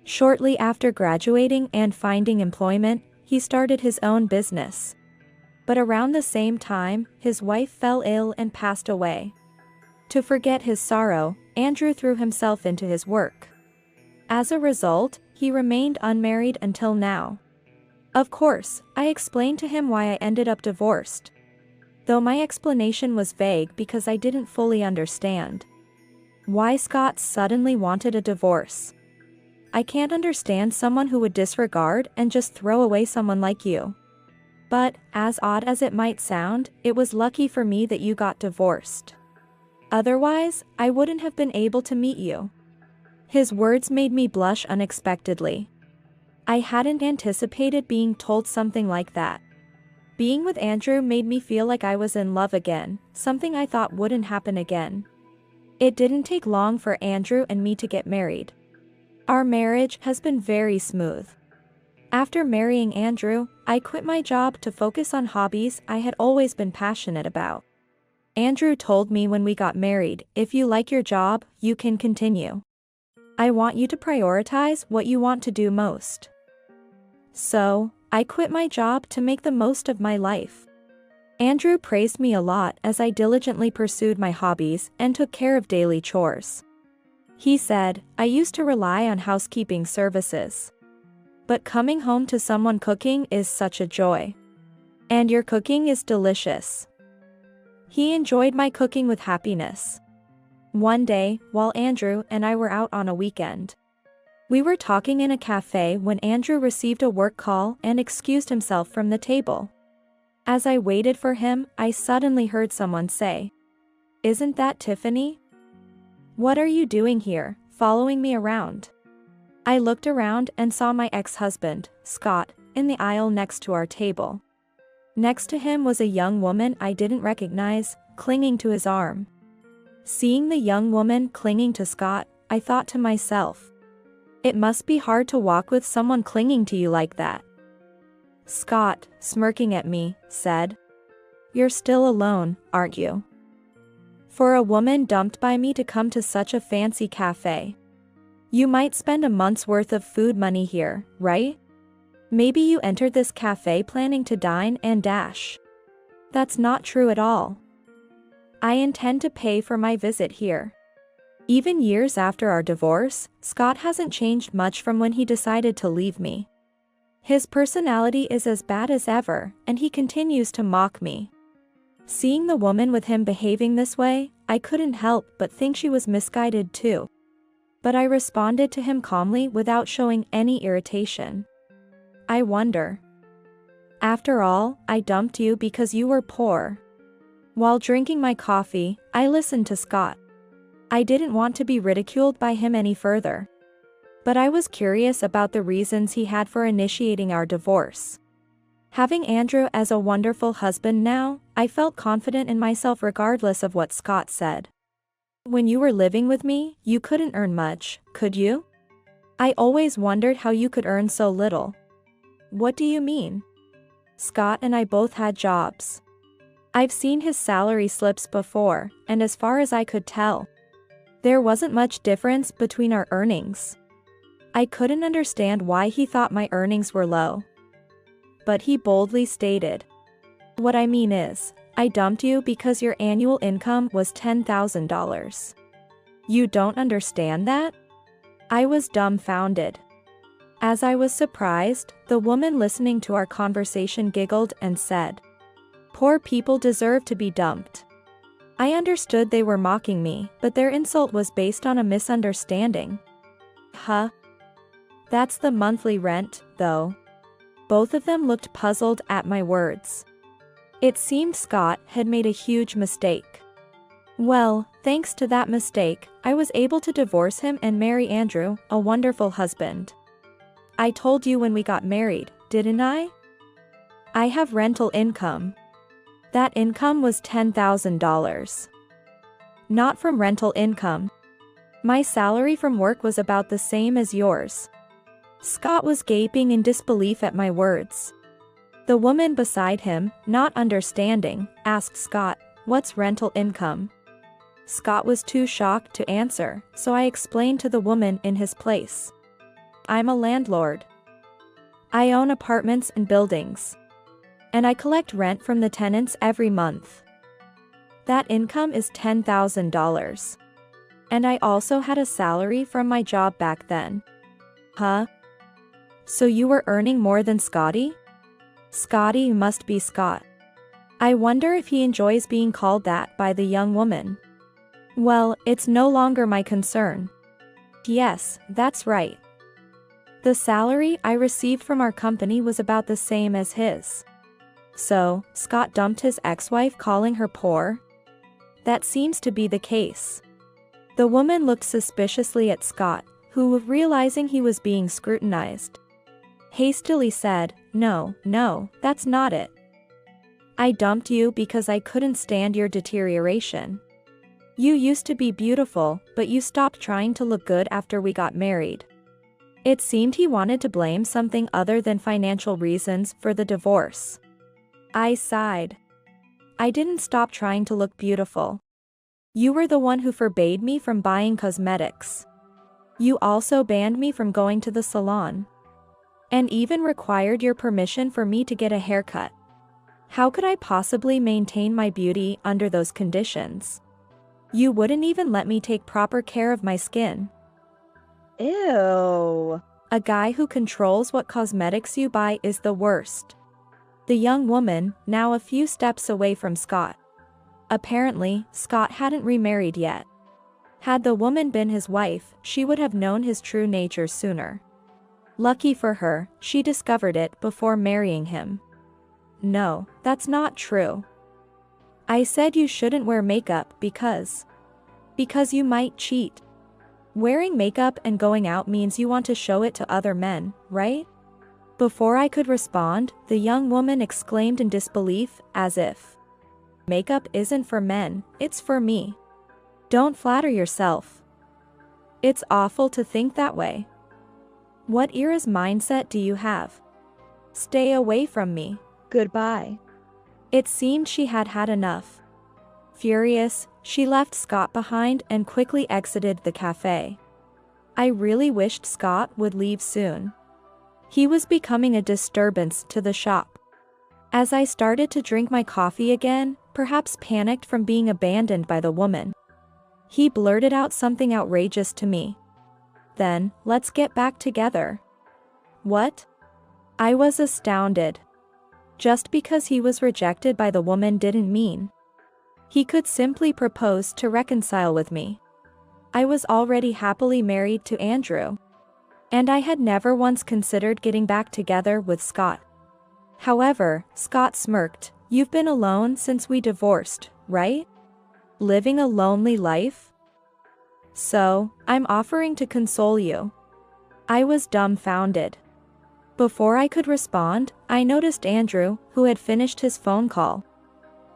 Speaker 1: Shortly after graduating and finding employment, he started his own business. But around the same time, his wife fell ill and passed away. To forget his sorrow, Andrew threw himself into his work. As a result, he remained unmarried until now. Of course, I explained to him why I ended up divorced. Though my explanation was vague because I didn't fully understand why Scott suddenly wanted a divorce. I can't understand someone who would disregard and just throw away someone like you. But, as odd as it might sound, it was lucky for me that you got divorced. Otherwise, I wouldn't have been able to meet you. His words made me blush unexpectedly. I hadn't anticipated being told something like that. Being with Andrew made me feel like I was in love again, something I thought wouldn't happen again. It didn't take long for Andrew and me to get married. Our marriage has been very smooth. After marrying Andrew, I quit my job to focus on hobbies I had always been passionate about. Andrew told me when we got married, if you like your job, you can continue. I want you to prioritize what you want to do most. So, I quit my job to make the most of my life. Andrew praised me a lot as I diligently pursued my hobbies and took care of daily chores. He said, I used to rely on housekeeping services. But coming home to someone cooking is such a joy. And your cooking is delicious. He enjoyed my cooking with happiness. One day, while Andrew and I were out on a weekend, we were talking in a cafe when Andrew received a work call and excused himself from the table. As I waited for him, I suddenly heard someone say, "Isn't that Tiffany? What are you doing here, following me around?" I looked around and saw my ex-husband, Scott, in the aisle next to our table. Next to him was a young woman I didn't recognize, clinging to his arm. Seeing the young woman clinging to Scott, I thought to myself, it must be hard to walk with someone clinging to you like that. Scott, smirking at me, said, "You're still alone, aren't you? For a woman dumped by me to come to such a fancy cafe. You might spend a month's worth of food money here, right? Maybe you entered this cafe planning to dine and dash. That's not true at all. I intend to pay for my visit here." Even years after our divorce, Scott hasn't changed much from when he decided to leave me. His personality is as bad as ever, and he continues to mock me. Seeing the woman with him behaving this way, I couldn't help but think she was misguided too. But I responded to him calmly without showing any irritation. I wonder. After all, I dumped you because you were poor. While drinking my coffee, I listened to Scott. I didn't want to be ridiculed by him any further. But I was curious about the reasons he had for initiating our divorce. Having Andrew as a wonderful husband now, I felt confident in myself regardless of what Scott said. "When you were living with me, you couldn't earn much, could you? I always wondered how you could earn so little." "What do you mean?" "Scott and I both had jobs. I've seen his salary slips before, and as far as I could tell, there wasn't much difference between our earnings. I couldn't understand why he thought my earnings were low. But he boldly stated, "What I mean is, I dumped you because your annual income was $10,000. You don't understand that?" I was dumbfounded. As I was surprised, the woman listening to our conversation giggled and said, "Poor people deserve to be dumped." I understood they were mocking me, but their insult was based on a misunderstanding. Huh? That's the monthly rent, though. Both of them looked puzzled at my words. It seemed Scott had made a huge mistake. Well, thanks to that mistake, I was able to divorce him and marry Andrew, a wonderful husband. I told you when we got married, didn't I? I have rental income. That income was $10,000. Not from rental income. My salary from work was about the same as yours. Scott was gaping in disbelief at my words. The woman beside him, not understanding, asked Scott, "What's rental income?" Scott was too shocked to answer, so I explained to the woman in his place. I'm a landlord. I own apartments and buildings. And I collect rent from the tenants every month. That income is $10,000. And I also had a salary from my job back then. Huh? So you were earning more than Scotty? Scotty must be Scott. I wonder if he enjoys being called that by the young woman. Well, it's no longer my concern. Yes, that's right. The salary I received from our company was about the same as his. So, Scott dumped his ex-wife, calling her poor? That seems to be the case. The woman looked suspiciously at Scott, who, realizing he was being scrutinized, hastily said, No, that's not it. I dumped you because I couldn't stand your deterioration. You used to be beautiful, but you stopped trying to look good after we got married. It seemed he wanted to blame something other than financial reasons for the divorce. I sighed. I didn't stop trying to look beautiful. You were the one who forbade me from buying cosmetics. You also banned me from going to the salon. And even required your permission for me to get a haircut. How could I possibly maintain my beauty under those conditions? You wouldn't even let me take proper care of my skin.
Speaker 2: Ew.
Speaker 1: A guy who controls what cosmetics you buy is the worst. The young woman, now a few steps away from Scott. Apparently, Scott hadn't remarried yet. Had the woman been his wife, she would have known his true nature sooner. Lucky for her, she discovered it before marrying him. No, that's not true. I said you shouldn't wear makeup because you might cheat. Wearing makeup and going out means you want to show it to other men, right? Before I could respond, the young woman exclaimed in disbelief, as if makeup isn't for men, it's for me. Don't flatter yourself. It's awful to think that way. What era's mindset do you have? Stay away from me.
Speaker 2: Goodbye.
Speaker 1: It seemed she had had enough. Furious, she left Scott behind and quickly exited the cafe. I really wished Scott would leave soon. He was becoming a disturbance to the shop. As I started to drink my coffee again, perhaps panicked from being abandoned by the woman, he blurted out something outrageous to me. Then, let's get back together. What? I was astounded. Just because he was rejected by the woman didn't mean he could simply propose to reconcile with me. I was already happily married to Andrew. And I had never once considered getting back together with Scott. However, Scott smirked. You've been alone since we divorced, right? Living a lonely life? So, I'm offering to console you. I was dumbfounded. Before I could respond, I noticed Andrew, who had finished his phone call,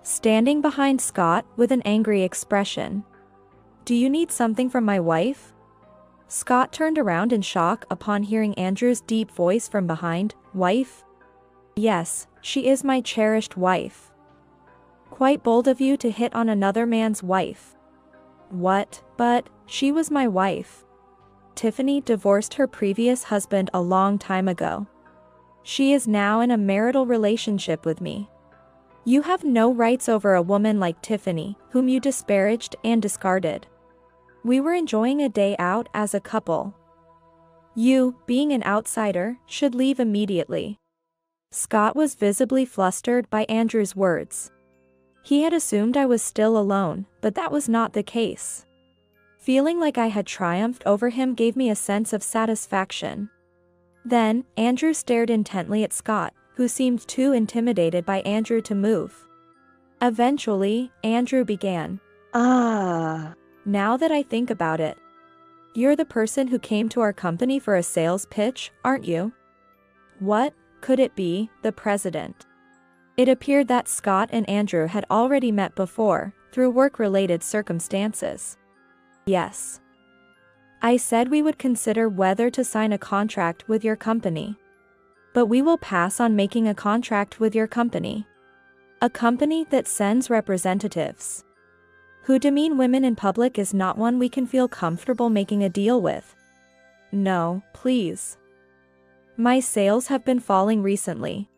Speaker 1: standing behind Scott with an angry expression. Do you need something from my wife? Scott turned around in shock upon hearing Andrew's deep voice from behind. Wife? Yes, she is my cherished wife. Quite bold of you to hit on another man's wife. What? But she was my wife. Tiffany divorced her previous husband a long time ago. She is now in a marital relationship with me. You have no rights over a woman like Tiffany, whom you disparaged and discarded. We were enjoying a day out as a couple. You, being an outsider, should leave immediately. Scott was visibly flustered by Andrew's words. He had assumed I was still alone, but that was not the case. Feeling like I had triumphed over him gave me a sense of satisfaction. Then, Andrew stared intently at Scott, who seemed too intimidated by Andrew to move. Eventually, Andrew began. Now that I think about it, you're the person who came to our company for a sales pitch, aren't you? What could it be? The president. It appeared that Scott and Andrew had already met before, through work-related circumstances. Yes. I said we would consider whether to sign a contract with your company. But we will pass on making a contract with your company. A company that sends representatives who demean women in public is not one we can feel comfortable making a deal with. No, please. My sales have been falling recently.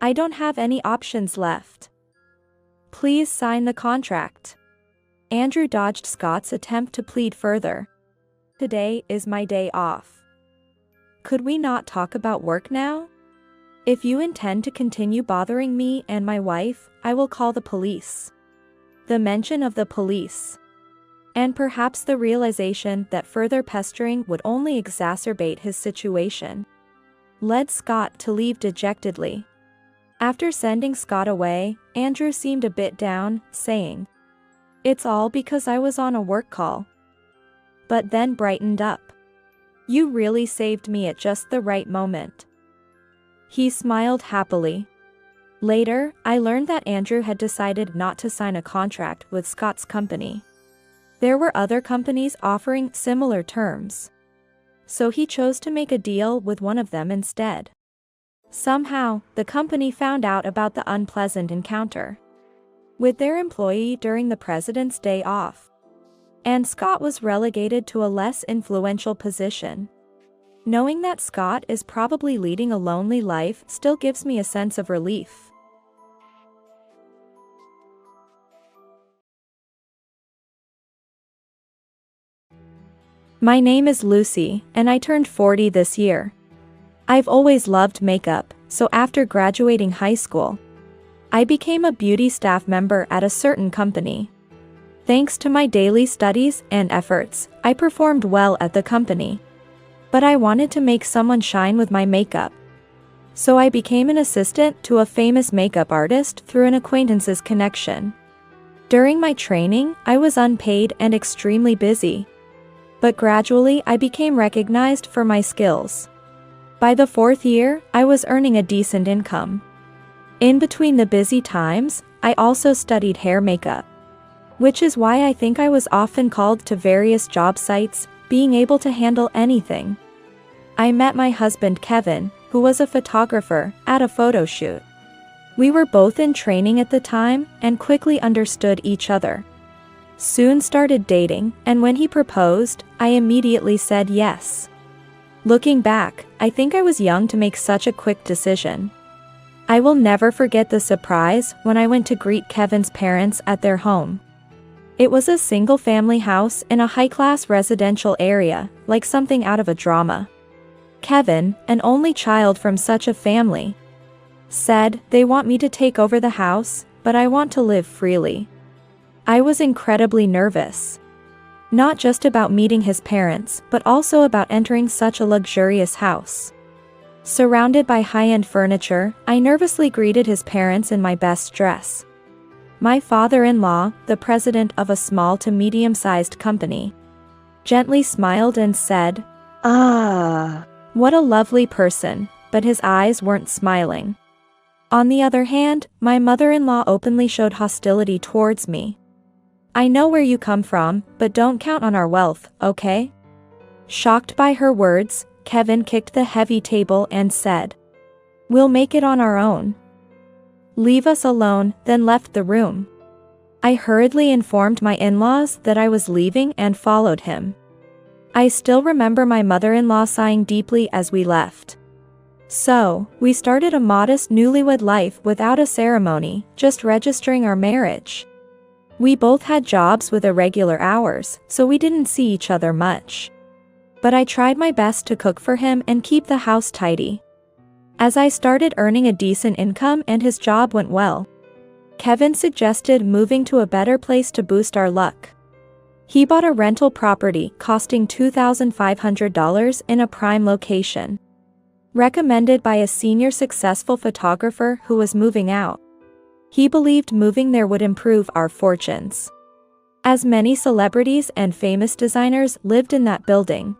Speaker 1: I don't have any options left. Please sign the contract. Andrew dodged Scott's attempt to plead further. Today is my day off. Could we not talk about work now? If you intend to continue bothering me and my wife, I will call the police. The mention of the police, and perhaps the realization that further pestering would only exacerbate his situation, led Scott to leave dejectedly. After sending Scott away, Andrew seemed a bit down, saying, "It's all because I was on a work call." But then brightened up. "You really saved me at just the right moment." He smiled happily. Later, I learned that Andrew had decided not to sign a contract with Scott's company. There were other companies offering similar terms. So he chose to make a deal with one of them instead. Somehow, the company found out about the unpleasant encounter with their employee during the president's day off, and Scott was relegated to a less influential position. Knowing that Scott is probably leading a lonely life still gives me a sense of relief. My name is Lucy, and I turned 40 this year. I've always loved makeup, so after graduating high school, I became a beauty staff member at a certain company. Thanks to my daily studies and efforts, I performed well at the company. But I wanted to make someone shine with my makeup. So I became an assistant to a famous makeup artist through an acquaintance's connection. During my training, I was unpaid and extremely busy. But gradually I became recognized for my skills. By the 4th year, I was earning a decent income. In between the busy times, I also studied hair makeup, which is why I think I was often called to various job sites, being able to handle anything. I met my husband Kevin, who was a photographer, at a photo shoot. We were both in training at the time and quickly understood each other. Soon started dating, and when he proposed, I immediately said yes. Looking back, I think I was young to make such a quick decision. I will never forget the surprise when I went to greet Kevin's parents at their home. It was a single-family house in a high-class residential area, like something out of a drama. Kevin, an only child from such a family, said, "They want me to take over the house, but I want to live freely." I was incredibly nervous. Not just about meeting his parents, but also about entering such a luxurious house. Surrounded by high-end furniture, I nervously greeted his parents in my best dress. My father-in-law, the president of a small to medium-sized company, gently smiled and said, "Ah, what a lovely person," but his eyes weren't smiling. On the other hand, my mother-in-law openly showed hostility towards me. "I know where you come from, but don't count on our wealth, okay?" Shocked by her words, Kevin kicked the heavy table and said, "We'll make it on our own. Leave us alone," then left the room. I hurriedly informed my in-laws that I was leaving and followed him. I still remember my mother-in-law sighing deeply as we left. So, we started a modest newlywed life without a ceremony, just registering our marriage. We both had jobs with irregular hours, so we didn't see each other much. But I tried my best to cook for him and keep the house tidy. As I started earning a decent income and his job went well, Kevin suggested moving to a better place to boost our luck. He bought a rental property costing $2,500 in a prime location. recommended by a senior successful photographer who was moving out. He believed moving there would improve our fortunes, as many celebrities and famous designers lived in that building.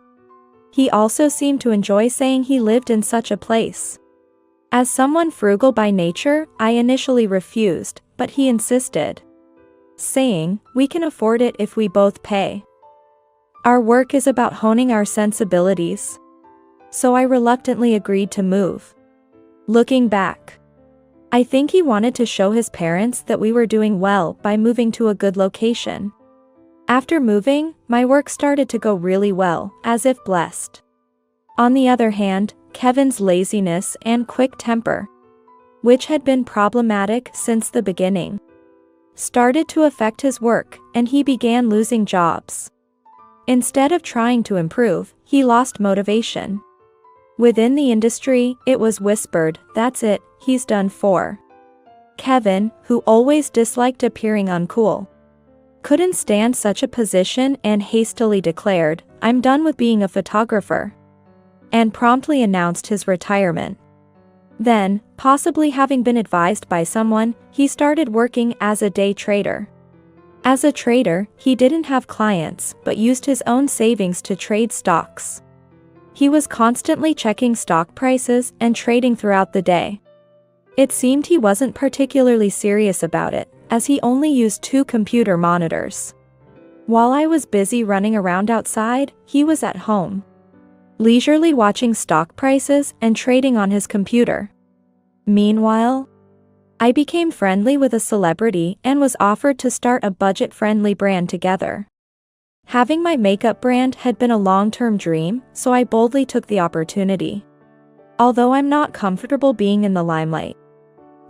Speaker 1: He also seemed to enjoy saying he lived in such a place. As someone frugal by nature, I initially refused, but he insisted, saying, "We can afford it if we both pay. Our work is about honing our sensibilities." So I reluctantly agreed to move. Looking back, I think he wanted to show his parents that we were doing well by moving to a good location. After moving, my work started to go really well, as if blessed. On the other hand, Kevin's laziness and quick temper, which had been problematic since the beginning, started to affect his work, and he began losing jobs. Instead of trying to improve, he lost motivation. Within the industry, it was whispered, "That's it, he's done for." Kevin, who always disliked appearing uncool, couldn't stand such a position and hastily declared, "I'm done with being a photographer," and promptly announced his retirement. Then, possibly having been advised by someone, he started working as a day trader. As a trader, he didn't have clients, but used his own savings to trade stocks. He was constantly checking stock prices and trading throughout the day. It seemed he wasn't particularly serious about it, as he only used 2 computer monitors. While I was busy running around outside, he was at home, leisurely watching stock prices and trading on his computer. Meanwhile, I became friendly with a celebrity and was offered to start a budget-friendly brand together. Having my makeup brand had been a long-term dream, so I boldly took the opportunity. Although I'm not comfortable being in the limelight,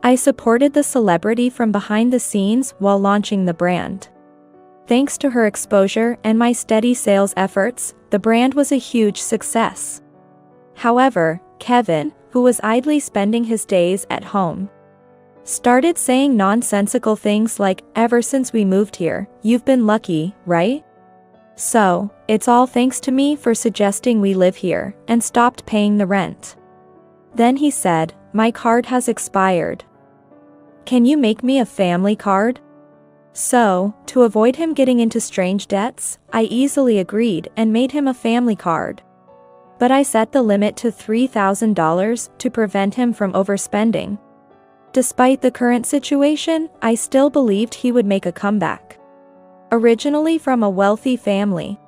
Speaker 1: I supported the celebrity from behind the scenes while launching the brand. Thanks to her exposure and my steady sales efforts, the brand was a huge success. However, Kevin, who was idly spending his days at home, started saying nonsensical things like, "Ever since we moved here, you've been lucky, right? So, it's all thanks to me for suggesting we live here," and stopped paying the rent. Then he said, "My card has expired. Can you make me a family card?" So, to avoid him getting into strange debts, I easily agreed and made him a family card. But I set the limit to $3,000 to prevent him from overspending. Despite the current situation, I still believed he would make a comeback. Originally from a wealthy family,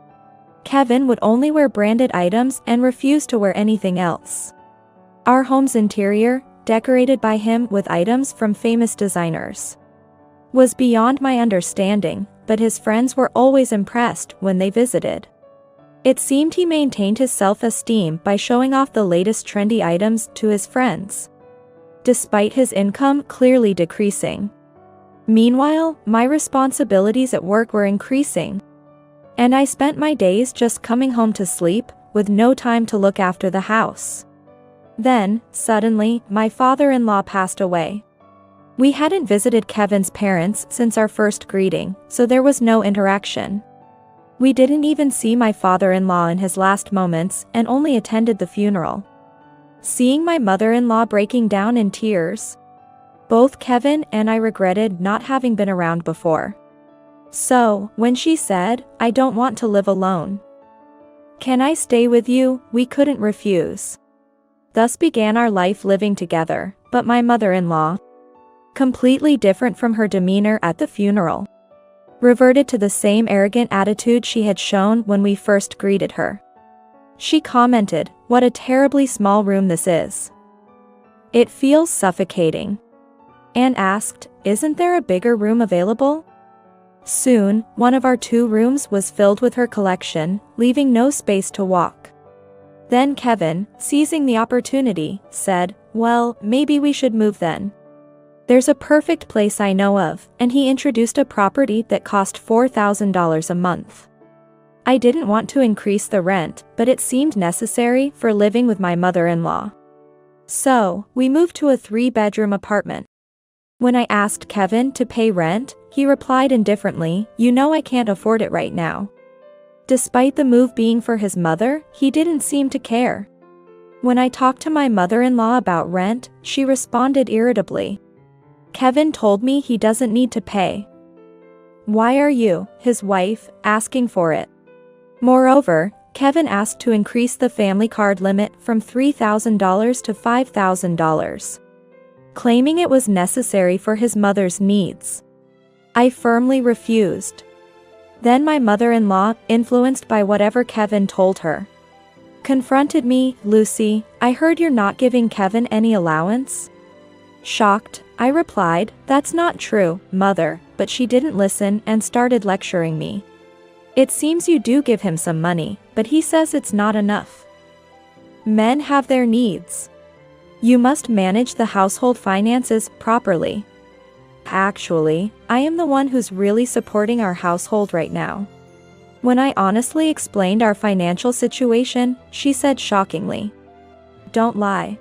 Speaker 1: Kevin would only wear branded items and refuse to wear anything else. Our home's interior, decorated by him with items from famous designers, was beyond my understanding, but his friends were always impressed when they visited. It seemed he maintained his self-esteem by showing off the latest trendy items to his friends, despite his income clearly decreasing. Meanwhile, my responsibilities at work were increasing, and I spent my days just coming home to sleep, with no time to look after the house. Then, suddenly, my father-in-law passed away. We hadn't visited Kevin's parents since our first greeting, so there was no interaction. We didn't even see my father-in-law in his last moments and only attended the funeral. Seeing my mother-in-law breaking down in tears, both Kevin and I regretted not having been around before. So, when she said, "I don't want to live alone. Can I stay with you?" we couldn't refuse. Thus began our life living together, but my mother-in-law, completely different from her demeanor at the funeral, reverted to the same arrogant attitude she had shown when we first greeted her. She commented, "What a terribly small room this is. It feels suffocating," and asked, "Isn't there a bigger room available?" Soon, one of our 2 rooms was filled with her collection, leaving no space to walk. Then Kevin, seizing the opportunity, said, "Well, maybe we should move then. There's a perfect place I know of," and he introduced a property that cost $4,000 a month. I didn't want to increase the rent, but it seemed necessary for living with my mother-in-law. So, we moved to a 3-bedroom apartment. When I asked Kevin to pay rent, he replied indifferently, "You know I can't afford it right now." Despite the move being for his mother, he didn't seem to care. When I talked to my mother-in-law about rent, she responded irritably. Kevin told me he doesn't need to pay. Why are you, his wife, asking for it? Moreover, Kevin asked to increase the family card limit from $3,000 to $5,000, claiming it was necessary for his mother's needs. I firmly refused. Then my mother-in-law, influenced by whatever Kevin told her, confronted me. Lucy, I heard you're not giving Kevin any allowance? Shocked, I replied, that's not true, mother, but she didn't listen and started lecturing me. It seems you do give him some money, but he says it's not enough. Men have their needs. You must manage the household finances properly. Actually, I am the one who's really supporting our household right now. When I honestly explained our financial situation, she said shockingly, don't lie.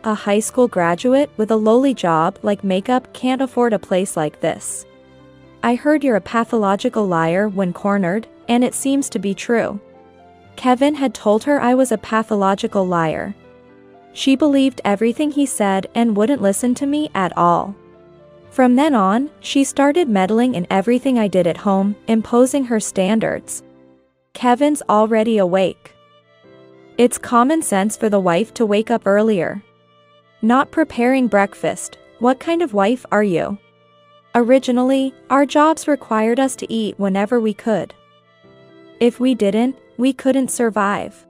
Speaker 1: A high school graduate with a lowly job like makeup can't afford a place like this. I heard you're a pathological liar when cornered, and it seems to be true. Kevin had told her I was a pathological liar. She believed everything he said and wouldn't listen to me at all. From then on, she started meddling in everything I did at home, imposing her standards. Kevin's already awake. It's common sense for the wife to wake up earlier. Not preparing breakfast, what kind of wife are you? Originally, our jobs required us to eat whenever we could. If we didn't, we couldn't survive.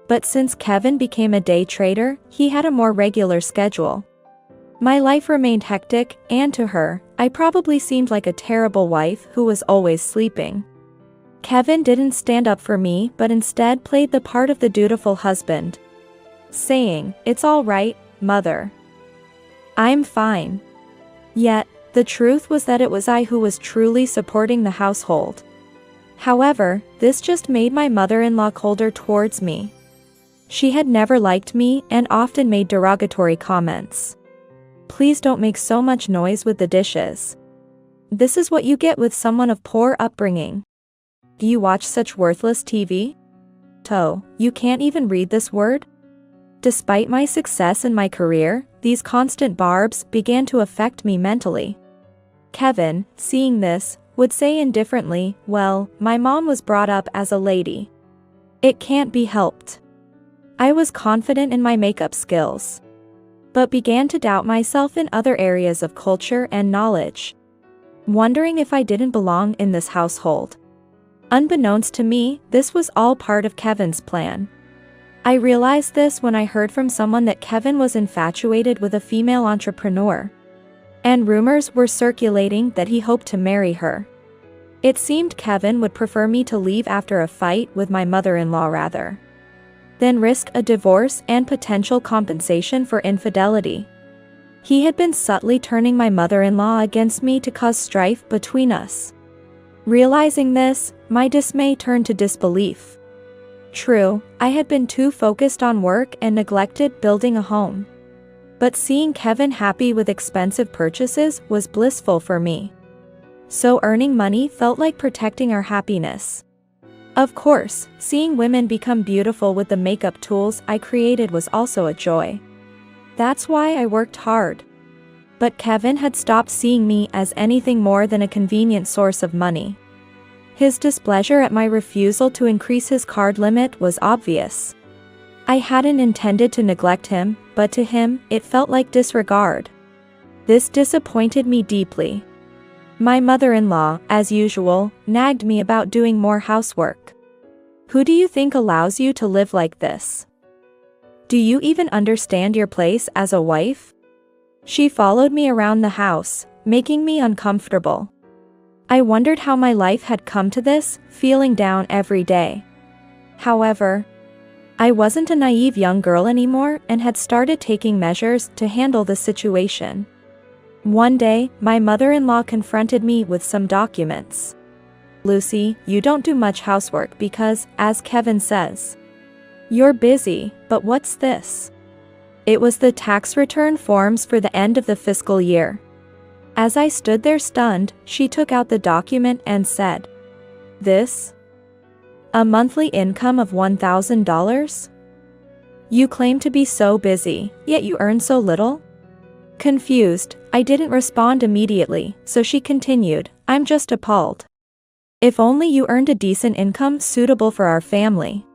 Speaker 1: But since Kevin became a day trader, he had a more regular schedule. My life remained hectic, and to her, I probably seemed like a terrible wife who was always sleeping. Kevin didn't stand up for me but instead played the part of the dutiful husband, saying, "It's all right, mother. I'm fine." Yet, the truth was that it was I who was truly supporting the household. However, this just made my mother-in-law colder towards me. She had never liked me and often made derogatory comments. Please don't make so much noise with the dishes. This is what you get with someone of poor upbringing. Do you watch such worthless TV? You can't even read this word? Despite my success in my career, these constant barbs began to affect me mentally. Kevin, seeing this, would say indifferently, well, my mom was brought up as a lady. It can't be helped. I was confident in my makeup skills, but began to doubt myself in other areas of culture and knowledge, wondering if I didn't belong in this household. Unbeknownst to me, this was all part of Kevin's plan. I realized this when I heard from someone that Kevin was infatuated with a female entrepreneur, and rumors were circulating that he hoped to marry her. It seemed Kevin would prefer me to leave after a fight with my mother-in-law rather than risk a divorce and potential compensation for infidelity. He had been subtly turning my mother-in-law against me to cause strife between us. Realizing this, my dismay turned to disbelief. True, I had been too focused on work and neglected building a home. But seeing Kevin happy with expensive purchases was blissful for me. So earning money felt like protecting our happiness. Of course, seeing women become beautiful with the makeup tools I created was also a joy. That's why I worked hard. But Kevin had stopped seeing me as anything more than a convenient source of money. His displeasure at my refusal to increase his card limit was obvious. I hadn't intended to neglect him, but to him, it felt like disregard. This disappointed me deeply. My mother-in-law, as usual, nagged me about doing more housework. Who do you think allows you to live like this? Do you even understand your place as a wife? She followed me around the house, making me uncomfortable. I wondered how my life had come to this, feeling down every day. However, I wasn't a naive young girl anymore and had started taking measures to handle the situation. One day, my mother-in-law confronted me with some documents. Lucy, you don't do much housework because, as Kevin says, you're busy, but what's this? It was the tax return forms for the end of the fiscal year. As I stood there stunned, she took out the document and said, "This? A monthly income of $1,000? You claim to be so busy, yet you earn so little? Confused, I didn't respond immediately, so she continued, I'm just appalled. If only you earned a decent income suitable for our family.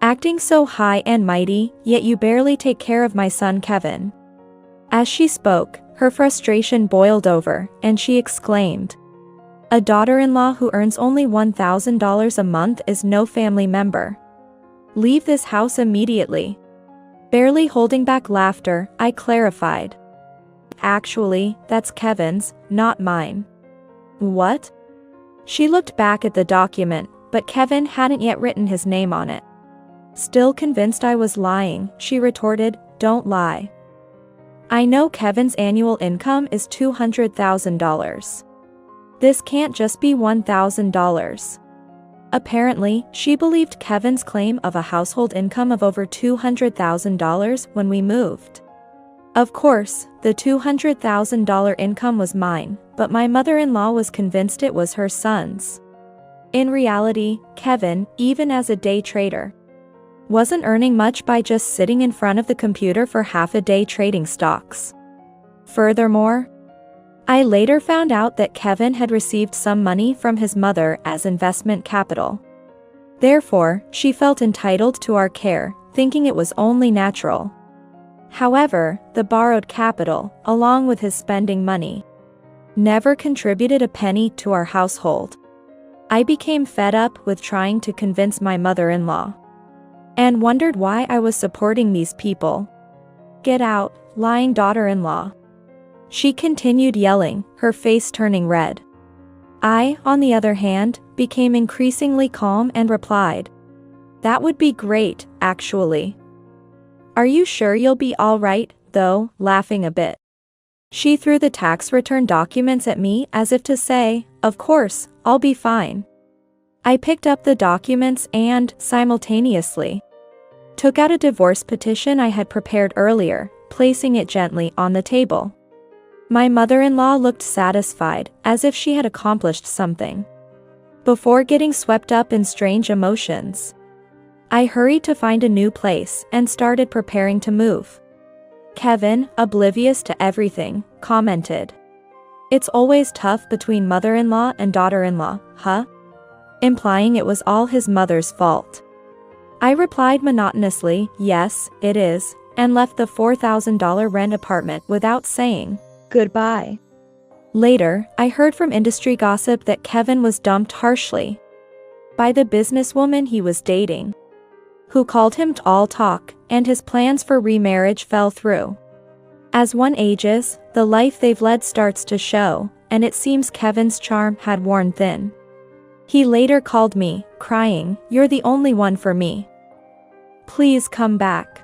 Speaker 1: Acting so high and mighty, yet you barely take care of my son Kevin. As she spoke, her frustration boiled over, and she exclaimed, a daughter-in-law who earns only $1,000 a month is no family member. Leave this house immediately. Barely holding back laughter, I clarified. Actually, that's Kevin's, not mine. What? She looked back at the document, but Kevin hadn't yet written his name on it. Still convinced I was lying, she retorted, don't lie. I know Kevin's annual income is $200,000. This can't just be $1,000. Apparently, she believed Kevin's claim of a household income of over $200,000 when we moved. Of course, the $200,000 income was mine, but my mother-in-law was convinced it was her son's. In reality, Kevin, even as a day trader, wasn't earning much by just sitting in front of the computer for half a day trading stocks. Furthermore, I later found out that Kevin had received some money from his mother as investment capital. Therefore, she felt entitled to our care, thinking it was only natural. However, the borrowed capital, along with his spending money, never contributed a penny to our household. I became fed up with trying to convince my mother-in-law, and wondered why I was supporting these people. Get out, lying daughter-in-law. She continued yelling, her face turning red. I, on the other hand, became increasingly calm and replied, that would be great, actually. Are you sure you'll be all right, though, laughing a bit. She threw the tax return documents at me as if to say, of course, I'll be fine. I picked up the documents and, simultaneously, took out a divorce petition I had prepared earlier, placing it gently on the table. My mother-in-law looked satisfied, as if she had accomplished something. Before getting swept up in strange emotions, I hurried to find a new place and started preparing to move. Kevin, oblivious to everything, commented, it's always tough between mother-in-law and daughter-in-law, huh? Implying it was all his mother's fault. I replied monotonously, yes, it is, and left the $4,000 rent apartment without saying
Speaker 2: goodbye.
Speaker 1: Later, I heard from industry gossip that Kevin was dumped harshly by the businesswoman he was dating, who called him all talk, and his plans for remarriage fell through. As one ages, the life they've led starts to show, and it seems Kevin's charm had worn thin. He later called me, crying, you're the only one for me. Please come back.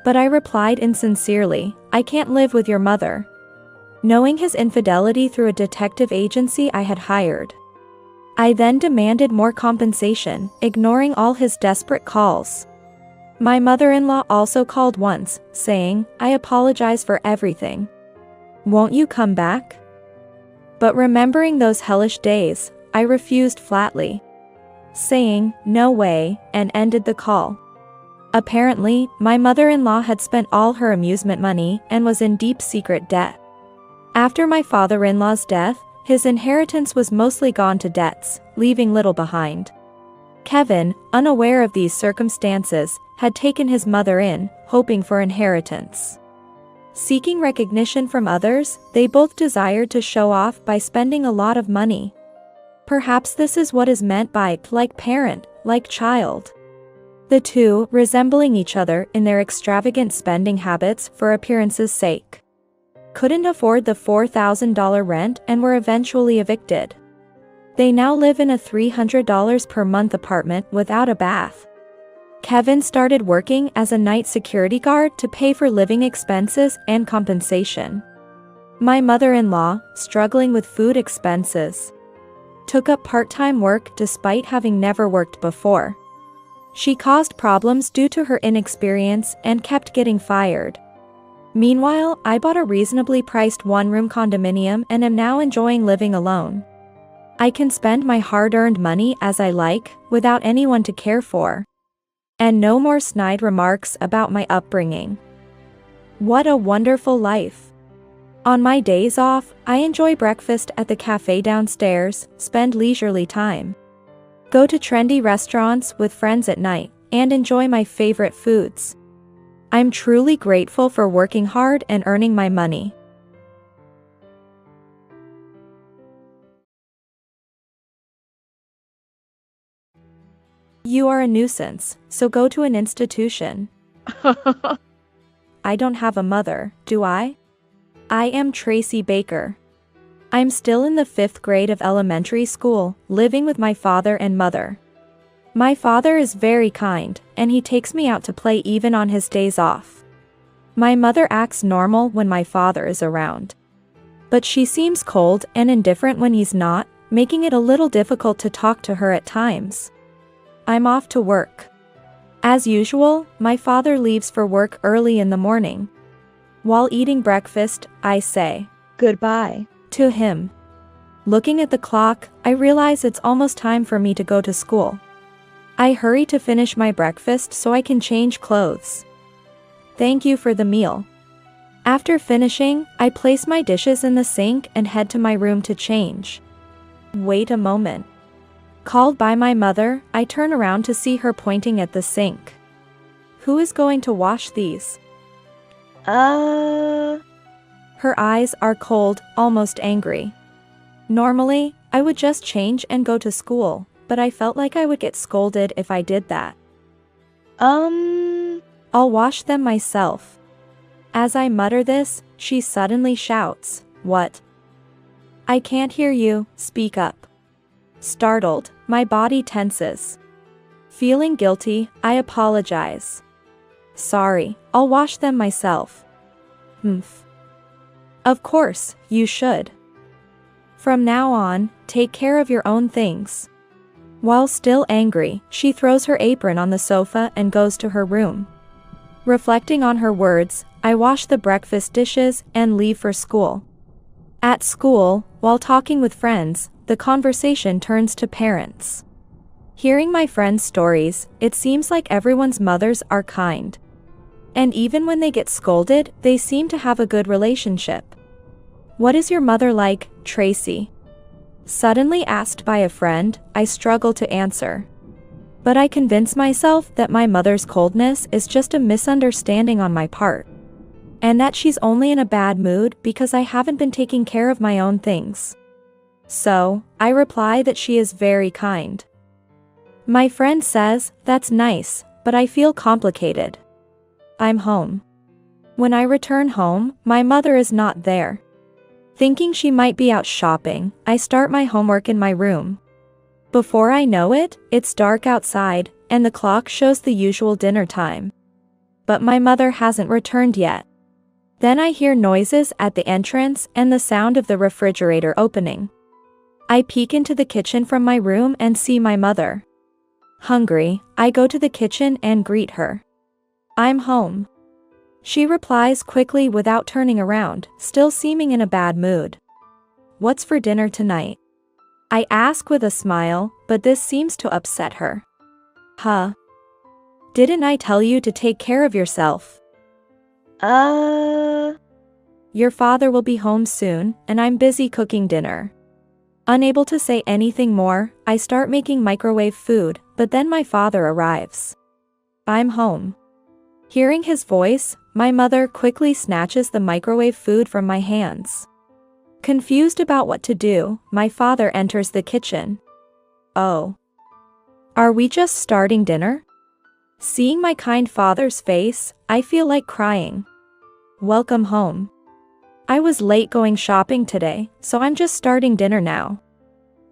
Speaker 1: But I replied insincerely, I can't live with your mother. Knowing his infidelity through a detective agency I had hired, I then demanded more compensation, ignoring all his desperate calls. My mother-in-law also called once, saying, I apologize for everything. Won't you come back? But remembering those hellish days, I refused flatly, saying, no way, and ended the call. Apparently, my mother-in-law had spent all her amusement money and was in deep secret debt. After my father-in-law's death, his inheritance was mostly gone to debts, leaving little behind. Kevin, unaware of these circumstances, had taken his mother in, hoping for inheritance. Seeking recognition from others, they both desired to show off by spending a lot of money. Perhaps this is what is meant by like parent, like child. The two resembling each other in their extravagant spending habits for appearance's sake. Couldn't afford the $4,000 rent and were eventually evicted. They now live in a $300 per month apartment without a bath. Kevin started working as a night security guard to pay for living expenses and compensation. My mother-in-law, struggling with food expenses, took up part-time work despite having never worked before. She caused problems due to her inexperience and kept getting fired. Meanwhile, I bought a reasonably priced one-room condominium and am now enjoying living alone. I can spend my hard-earned money as I like, without anyone to care for. And no more snide remarks about my upbringing. What a wonderful life. On my days off, I enjoy breakfast at the cafe downstairs, spend leisurely time, go to trendy restaurants with friends at night, and enjoy my favorite foods. I'm truly grateful for working hard and earning my money. You are a nuisance, so go to an institution. I don't have a mother, do I? I am Tracy Baker. I'm still in the 5th grade of elementary school, living with my father and mother. My father is very kind, and he takes me out to play even on his days off. My mother acts normal when my father is around. But she seems cold and indifferent when he's not, making it a little difficult to talk to her at times. I'm off to work. As usual, my father leaves for work early in the morning. While eating breakfast, I say,
Speaker 2: Goodbye.
Speaker 1: to him. Looking at the clock, I realize it's almost time for me to go to school. I hurry to finish my breakfast so I can change clothes. Thank you for the meal. After finishing, I place my dishes in the sink and head to my room to change. Wait a moment. Called by my mother, I turn around to see her pointing at the sink. Who is going to wash these? Her eyes are cold, almost angry. Normally, I would just change and go to school, but I felt like I would get scolded if I did that. I'll wash them myself. As I mutter this, she suddenly shouts, What? I can't hear you, speak up. Startled, my body tenses. Feeling guilty, I apologize. Sorry, I'll wash them myself. Of course, you should. From now on, take care of your own things. While still angry, she throws her apron on the sofa and goes to her room. Reflecting on her words, I wash the breakfast dishes and leave for school. At school, while talking with friends, the conversation turns to parents. Hearing my friends' stories, it seems like everyone's mothers are kind. And even when they get scolded, they seem to have a good relationship. What is your mother like, Tracy? Suddenly asked by a friend, I struggle to answer. But I convince myself that my mother's coldness is just a misunderstanding on my part. And that she's only in a bad mood because I haven't been taking care of my own things. So, I reply that she is very kind. My friend says, that's nice, but I feel complicated. I'm home. When I return home, my mother is not there. Thinking she might be out shopping, I start my homework in my room. Before I know it, it's dark outside, and the clock shows the usual dinner time. But my mother hasn't returned yet. Then I hear noises at the entrance and the sound of the refrigerator opening. I peek into the kitchen from my room and see my mother. Hungry, I go to the kitchen and greet her. I'm home. She replies quickly without turning around, still seeming in a bad mood. What's for dinner tonight? I ask with a smile, but this seems to upset her. Huh? Didn't I tell you to take care of yourself? Your father will be home soon, and I'm busy cooking dinner. Unable to say anything more, I start making microwave food, but then my father arrives. I'm home. Hearing his voice, my mother quickly snatches the microwave food from my hands. Confused about what to do, my father enters the kitchen. Oh. Are we just starting dinner? Seeing my kind father's face, I feel like crying. Welcome home. I was late going shopping today, so I'm just starting dinner now.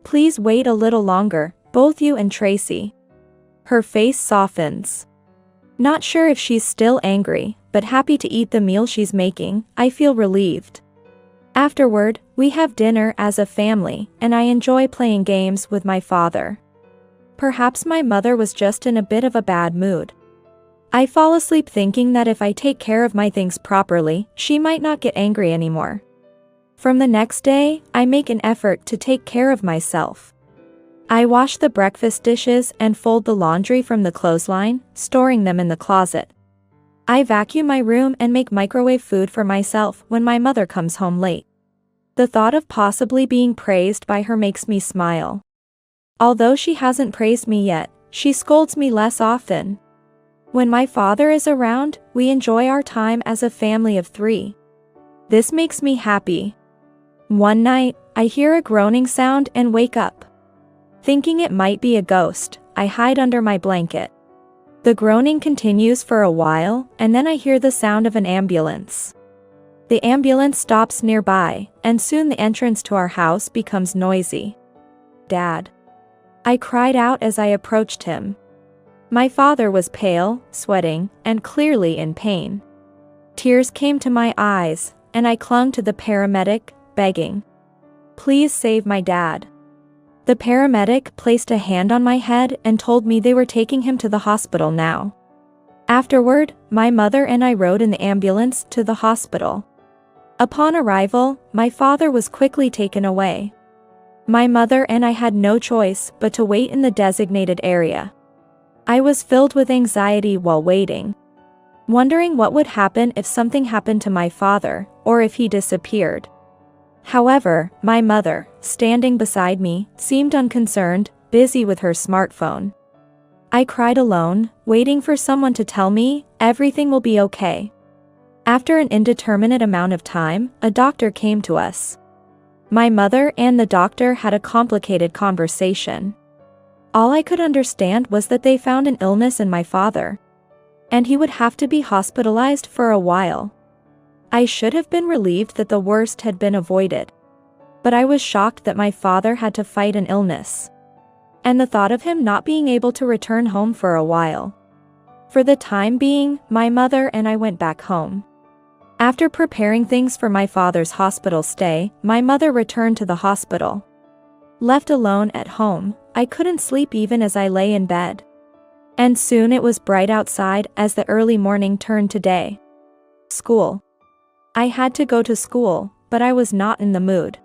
Speaker 1: Please wait a little longer, both you and Tracy. Her face softens. Not sure if she's still angry, but happy to eat the meal she's making, I feel relieved. Afterward, we have dinner as a family, and I enjoy playing games with my father. Perhaps my mother was just in a bit of a bad mood. I fall asleep thinking that if I take care of my things properly, she might not get angry anymore. From the next day, I make an effort to take care of myself. I wash the breakfast dishes and fold the laundry from the clothesline, storing them in the closet. I vacuum my room and make microwave food for myself when my mother comes home late. The thought of possibly being praised by her makes me smile. Although she hasn't praised me yet, she scolds me less often. When my father is around, we enjoy our time as a family of 3. This makes me happy. One night, I hear a groaning sound and wake up. Thinking it might be a ghost, I hide under my blanket. The groaning continues for a while, and then I hear the sound of an ambulance. The ambulance stops nearby, and soon the entrance to our house becomes noisy. Dad. I cried out as I approached him. My father was pale, sweating, and clearly in pain. Tears came to my eyes, and I clung to the paramedic, begging, "Please save my dad." The paramedic placed a hand on my head and told me they were taking him to the hospital now. Afterward, my mother and I rode in the ambulance to the hospital. Upon arrival, my father was quickly taken away. My mother and I had no choice but to wait in the designated area. I was filled with anxiety while waiting, wondering what would happen if something happened to my father, or if he disappeared. However, my mother, standing beside me, seemed unconcerned, busy with her smartphone. I cried alone, waiting for someone to tell me, everything will be okay. After an indeterminate amount of time, a doctor came to us. My mother and the doctor had a complicated conversation. All I could understand was that they found an illness in my father, and he would have to be hospitalized for a while. I should have been relieved that the worst had been avoided. But I was shocked that my father had to fight an illness, and the thought of him not being able to return home for a while. For the time being, my mother and I went back home. After preparing things for my father's hospital stay, my mother returned to the hospital. Left alone at home, I couldn't sleep even as I lay in bed. And soon it was bright outside as the early morning turned to day. School. I had to go to school, but I was not in the mood.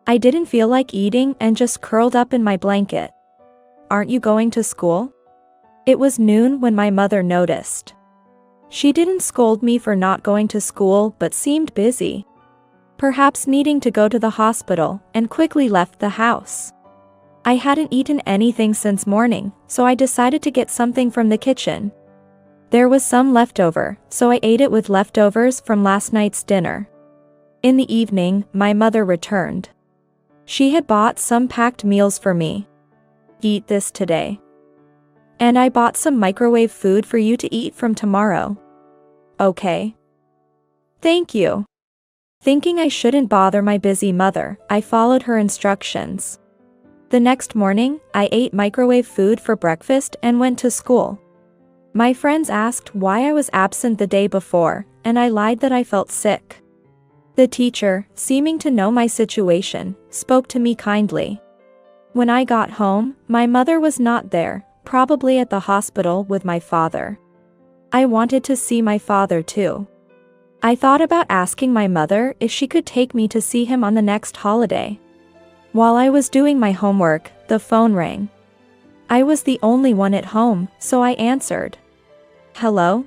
Speaker 1: I didn't feel like eating and just curled up in my blanket. "Aren't you going to school?" It was noon when my mother noticed. She didn't scold me for not going to school but seemed busy, perhaps needing to go to the hospital, and quickly left the house. I hadn't eaten anything since morning, so I decided to get something from the kitchen. There was some leftover, so I ate it with leftovers from last night's dinner. In the evening, my mother returned. She had bought some packed meals for me. "Eat this today. And I bought some microwave food for you to eat from tomorrow." "Okay. Thank you." Thinking I shouldn't bother my busy mother, I followed her instructions. The next morning, I ate microwave food for breakfast and went to school. My friends asked why I was absent the day before, and I lied that I felt sick. The teacher, seeming to know my situation, spoke to me kindly. When I got home, my mother was not there, probably at the hospital with my father. I wanted to see my father too. I thought about asking my mother if she could take me to see him on the next holiday. While I was doing my homework, the phone rang. I was the only one at home, so I answered. "Hello?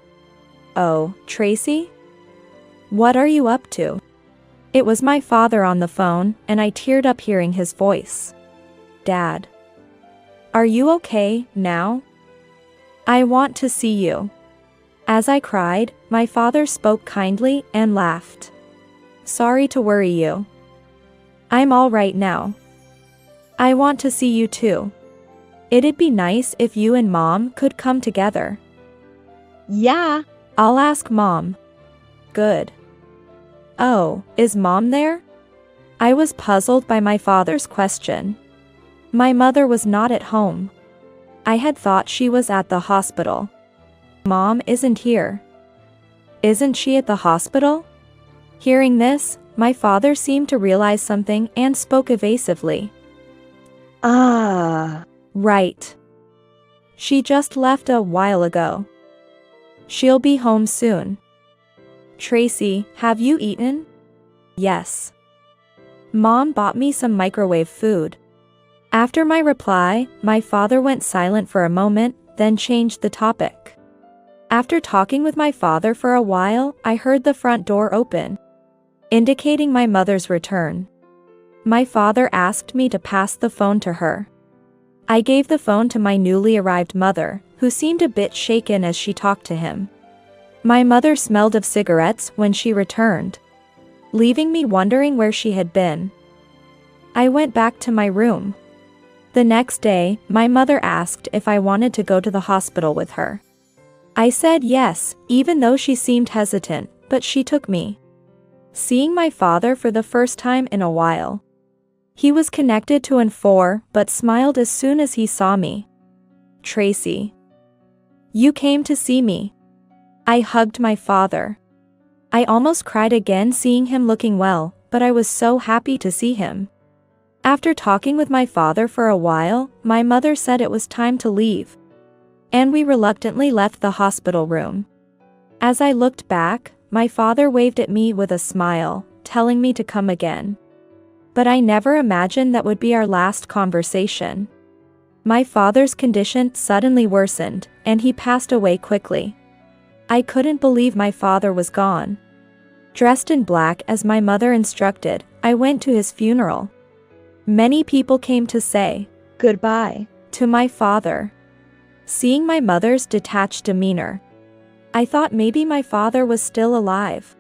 Speaker 1: Oh, Tracy? What are you up to?" It was my father on the phone, and I teared up hearing his voice. "Dad. Are you okay now? I want to see you." As I cried, my father spoke kindly and laughed. "Sorry to worry you. I'm all right now. I want to see you too. It'd be nice if you and Mom could come together."
Speaker 2: Yeah.
Speaker 1: "I'll ask Mom." "Good. Oh, is Mom there?" I was puzzled by my father's question. My mother was not at home. I had thought she was at the hospital. "Mom isn't here." "Isn't she at the hospital?" Hearing this, my father seemed to realize something and spoke evasively. Right. She just left a while ago. She'll be home soon." "Tracy, have you eaten?" "Yes. Mom bought me some microwave food." After my reply, my father went silent for a moment, then changed the topic. After talking with my father for a while, I heard the front door open, indicating my mother's return. My father asked me to pass the phone to her. I gave the phone to my newly arrived mother, who seemed a bit shaken as she talked to him. My mother smelled of cigarettes when she returned, leaving me wondering where she had been. I went back to my room. The next day, my mother asked if I wanted to go to the hospital with her. I said yes, even though she seemed hesitant, but she took me. Seeing my father for the first time in a while. He was connected to an 4, but smiled as soon as he saw me. Tracy. You came to see me. I hugged my father. I almost cried again seeing him looking well, but I was so happy to see him. After talking with my father for a while, my mother said it was time to leave, and we reluctantly left the hospital room. As I looked back, my father waved at me with a smile, telling me to come again. But I never imagined that would be our last conversation. My father's condition suddenly worsened, and he passed away quickly. I couldn't believe my father was gone. Dressed in black as my mother instructed, I went to his funeral. Many people came to say
Speaker 2: Goodbye
Speaker 1: to my father. Seeing my mother's detached demeanor, I thought maybe my father was still alive.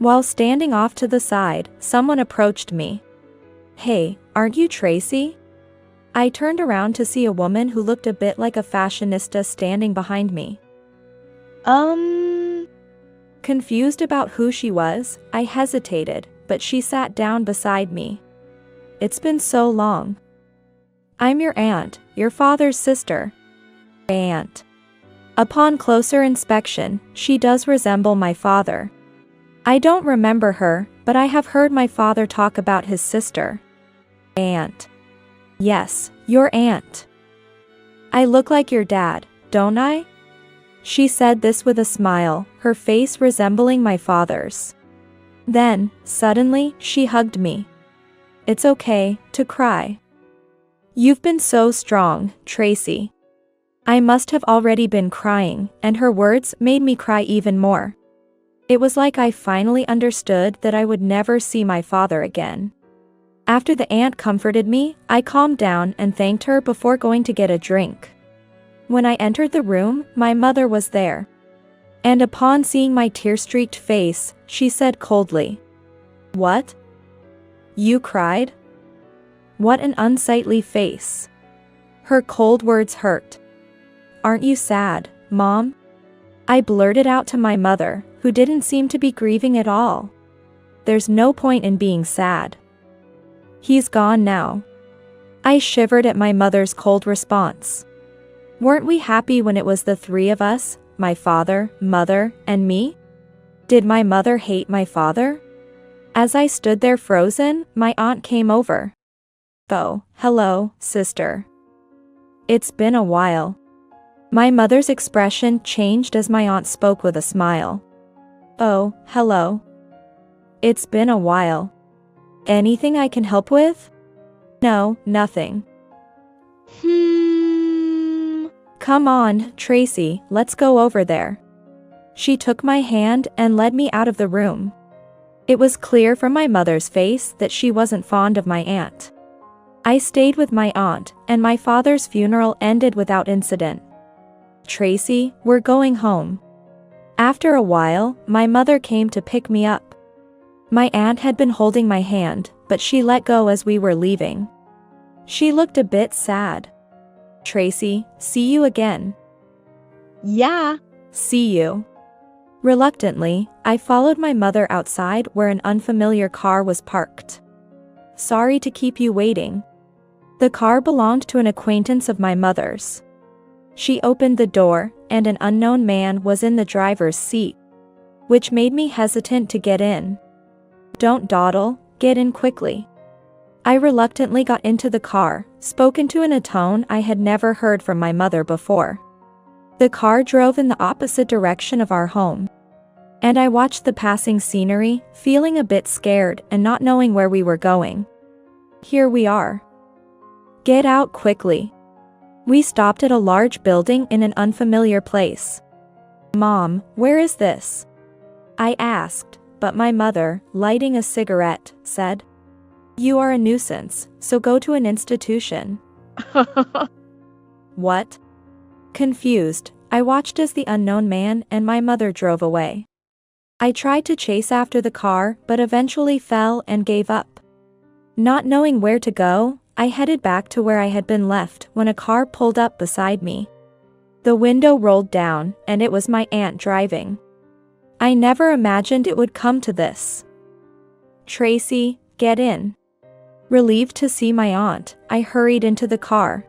Speaker 1: While standing off to the side, someone approached me. Hey, aren't you Tracy? I turned around to see a woman who looked a bit like a fashionista standing behind me. Confused about who she was, I hesitated, but she sat down beside me. It's been so long. I'm your aunt, your father's sister. Aunt. Upon closer inspection, she does resemble my father. I don't remember her, but I have heard my father talk about his sister. Aunt. Yes, your aunt. I look like your dad, don't I? She said this with a smile, her face resembling my father's. Then, suddenly, she hugged me. It's okay to cry. You've been so strong, Tracy. I must have already been crying, and her words made me cry even more. It was like I finally understood that I would never see my father again. After the aunt comforted me, I calmed down and thanked her before going to get a drink. When I entered the room, my mother was there. And upon seeing my tear-streaked face, she said coldly, "What? You cried? What an unsightly face." Her cold words hurt. "Aren't you sad, Mom?" I blurted out to my mother, who didn't seem to be grieving at all. There's no point in being sad. He's gone now. I shivered at my mother's cold response. Weren't we happy when it was the three of us, my father, mother, and me? Did my mother hate my father? As I stood there frozen, my aunt came over. "Oh, hello, sister. It's been a while." My mother's expression changed as my aunt spoke with a smile. "Oh, hello. It's been a while. Anything I can help with?" "No, nothing." "Come on, Tracy, let's go over there." She took my hand and led me out of the room. It was clear from my mother's face that she wasn't fond of my aunt. I stayed with my aunt, and my father's funeral ended without incident. "Tracy, we're going home." After a while, my mother came to pick me up. My aunt had been holding my hand, but she let go as we were leaving. She looked a bit sad. "Tracy, see you again."
Speaker 2: Yeah.
Speaker 1: "See you." Reluctantly, I followed my mother outside where an unfamiliar car was parked. "Sorry to keep you waiting." The car belonged to an acquaintance of my mother's. She opened the door, and an unknown man was in the driver's seat, which made me hesitant to get in. "Don't dawdle, get in quickly." I reluctantly got into the car, spoken to in a tone I had never heard from my mother before. The car drove in the opposite direction of our home, and I watched the passing scenery, feeling a bit scared and not knowing where we were going. Here we are. Get out quickly. We stopped at a large building in an unfamiliar place. Mom, where is this? I asked, but my mother, lighting a cigarette, said, You are a nuisance, so go to an institution. What? Confused, I watched as the unknown man and my mother drove away. I tried to chase after the car but eventually fell and gave up. Not knowing where to go, I headed back to where I had been left when a car pulled up beside me. The window rolled down and it was my aunt driving. I never imagined it would come to this. Tracy, get in. Relieved to see my aunt, I hurried into the car.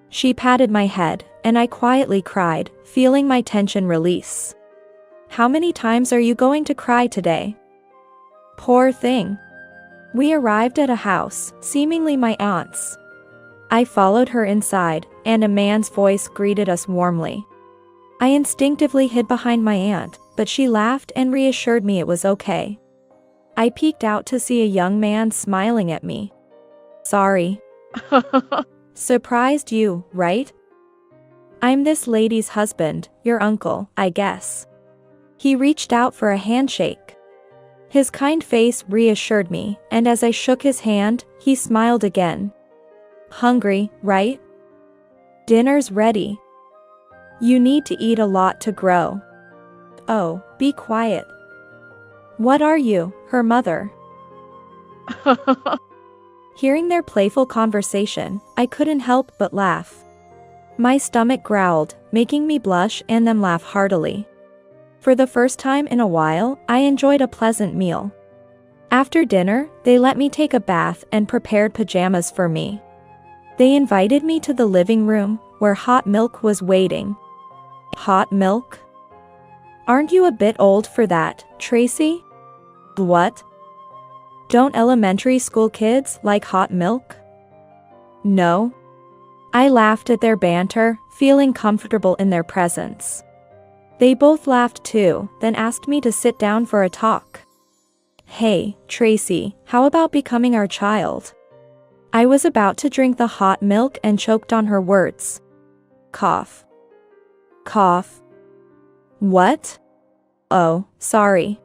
Speaker 1: She patted my head, and I quietly cried, feeling my tension release. How many times are you going to cry today? Poor thing. We arrived at a house, seemingly my aunt's. I followed her inside, and a man's voice greeted us warmly. I instinctively hid behind my aunt, but she laughed and reassured me it was okay. I peeked out to see a young man smiling at me. Sorry. Surprised you, right? I'm this lady's husband, your uncle, I guess. He reached out for a handshake. His kind face reassured me, and as I shook his hand, he smiled again. Hungry, right? Dinner's ready. You need to eat a lot to grow. Oh, be quiet. What are you, her mother? Hearing their playful conversation, I couldn't help but laugh. My stomach growled, making me blush and them laugh heartily. For the first time in a while, I enjoyed a pleasant meal. After dinner, they let me take a bath and prepared pajamas for me. They invited me to the living room, where hot milk was waiting. Hot milk? Aren't you a bit old for that, Tracy? What? Don't elementary school kids like hot milk? No. I laughed at their banter, feeling comfortable in their presence. They both laughed too, then asked me to sit down for a talk. Hey, Tracy, how about becoming our child? I was about to drink the hot milk and choked on her words. Cough. Cough. What? Oh, sorry.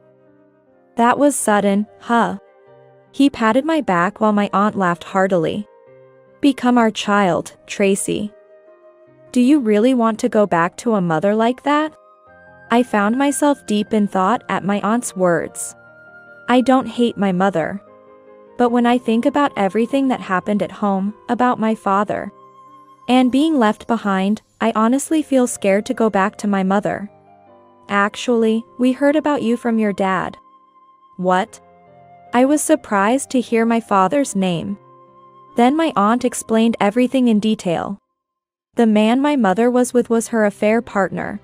Speaker 1: That was sudden, huh? He patted my back while my aunt laughed heartily. Become our child, Tracy. Do you really want to go back to a mother like that? I found myself deep in thought at my aunt's words. I don't hate my mother. But when I think about everything that happened at home, about my father, and being left behind, I honestly feel scared to go back to my mother. Actually, we heard about you from your dad. What? I was surprised to hear my father's name. Then my aunt explained everything in detail. The man my mother was with was her affair partner.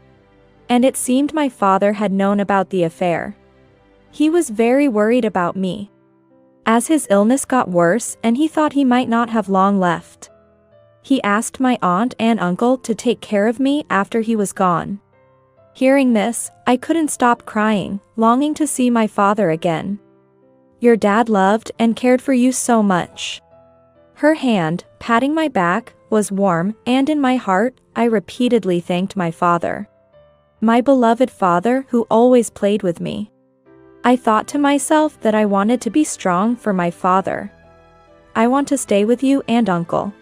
Speaker 1: And it seemed my father had known about the affair. He was very worried about me, as his illness got worse and he thought he might not have long left. He asked my aunt and uncle to take care of me after he was gone. Hearing this, I couldn't stop crying, longing to see my father again. Your dad loved and cared for you so much. Her hand, patting my back, was warm, and in my heart, I repeatedly thanked my father. My beloved father who always played with me. I thought to myself that I wanted to be strong for my father. I want to stay with you and uncle.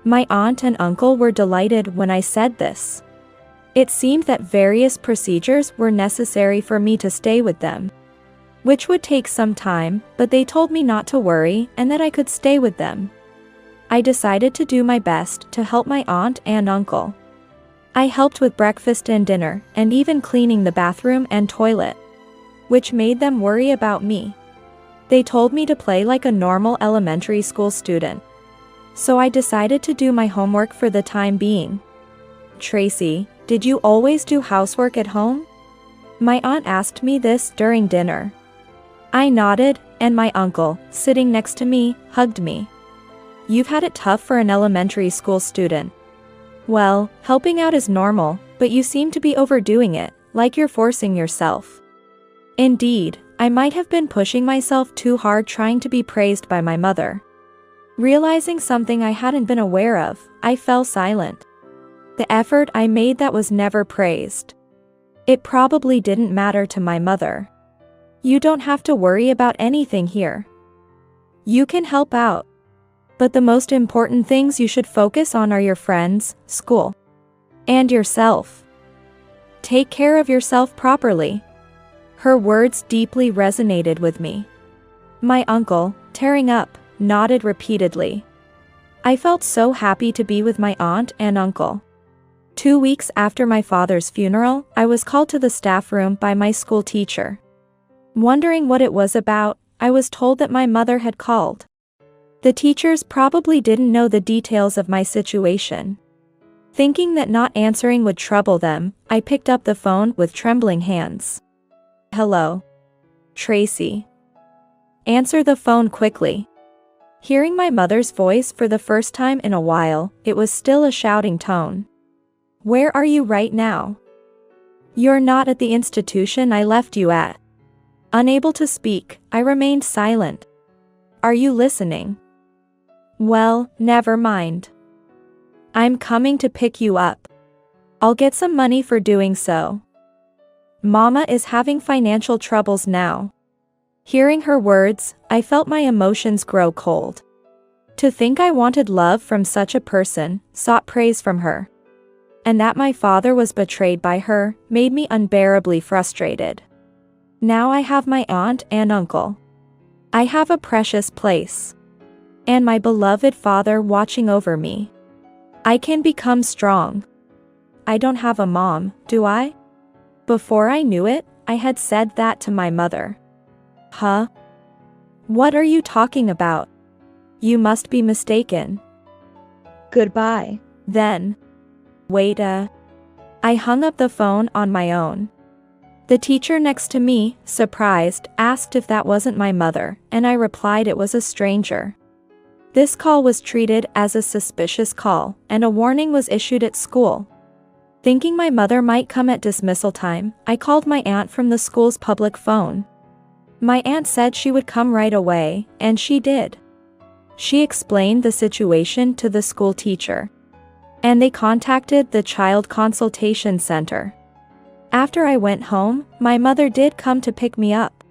Speaker 1: My aunt and uncle were delighted when I said this. It seemed that various procedures were necessary for me to stay with them, which would take some time, but they told me not to worry and that I could stay with them. I decided to do my best to help my aunt and uncle. I helped with breakfast and dinner, and even cleaning the bathroom and toilet, which made them worry about me. They told me to play like a normal elementary school student. So I decided to do my homework for the time being. Tracy, did you always do housework at home? My aunt asked me this during dinner. I nodded, and my uncle, sitting next to me, hugged me. You've had it tough for an elementary school student. Well, helping out is normal, but you seem to be overdoing it, like you're forcing yourself. Indeed, I might have been pushing myself too hard trying to be praised by my mother. Realizing something I hadn't been aware of, I fell silent. The effort I made that was never praised. It probably didn't matter to my mother. You don't have to worry about anything here. You can help out. But the most important things you should focus on are your friends, school, and yourself. Take care of yourself properly. Her words deeply resonated with me. My uncle, tearing up, nodded repeatedly. I felt so happy to be with my aunt and uncle. 2 weeks after my father's funeral, I was called to the staff room by my school teacher. Wondering what it was about, I was told that my mother had called. The teachers probably didn't know the details of my situation. Thinking that not answering would trouble them, I picked up the phone with trembling hands. Hello. Tracy. Answer the phone quickly. Hearing my mother's voice for the first time in a while, it was still a shouting tone. Where are you right now? You're not at the institution I left you at. Unable to speak, I remained silent. Are you listening? Well, never mind. I'm coming to pick you up. I'll get some money for doing so. Mama is having financial troubles now. Hearing her words, I felt my emotions grow cold. To think I wanted love from such a person, sought praise from her, and that my father was betrayed by her, made me unbearably frustrated. Now I have my aunt and uncle. I have a precious place. And my beloved father watching over me. I can become strong. I don't have a mom, do I? Before I knew it, I had said that to my mother. Huh? What are you talking about? You must be mistaken.
Speaker 2: Goodbye.
Speaker 1: Then. Wait I hung up the phone on my own. The teacher next to me, surprised, asked if that wasn't my mother, and I replied it was a stranger. This call was treated as a suspicious call, and a warning was issued at school. Thinking my mother might come at dismissal time, I called my aunt from the school's public phone. My aunt said she would come right away, and she did. She explained the situation to the school teacher, and they contacted the Child Consultation Center. After I went home, my mother did come to pick me up.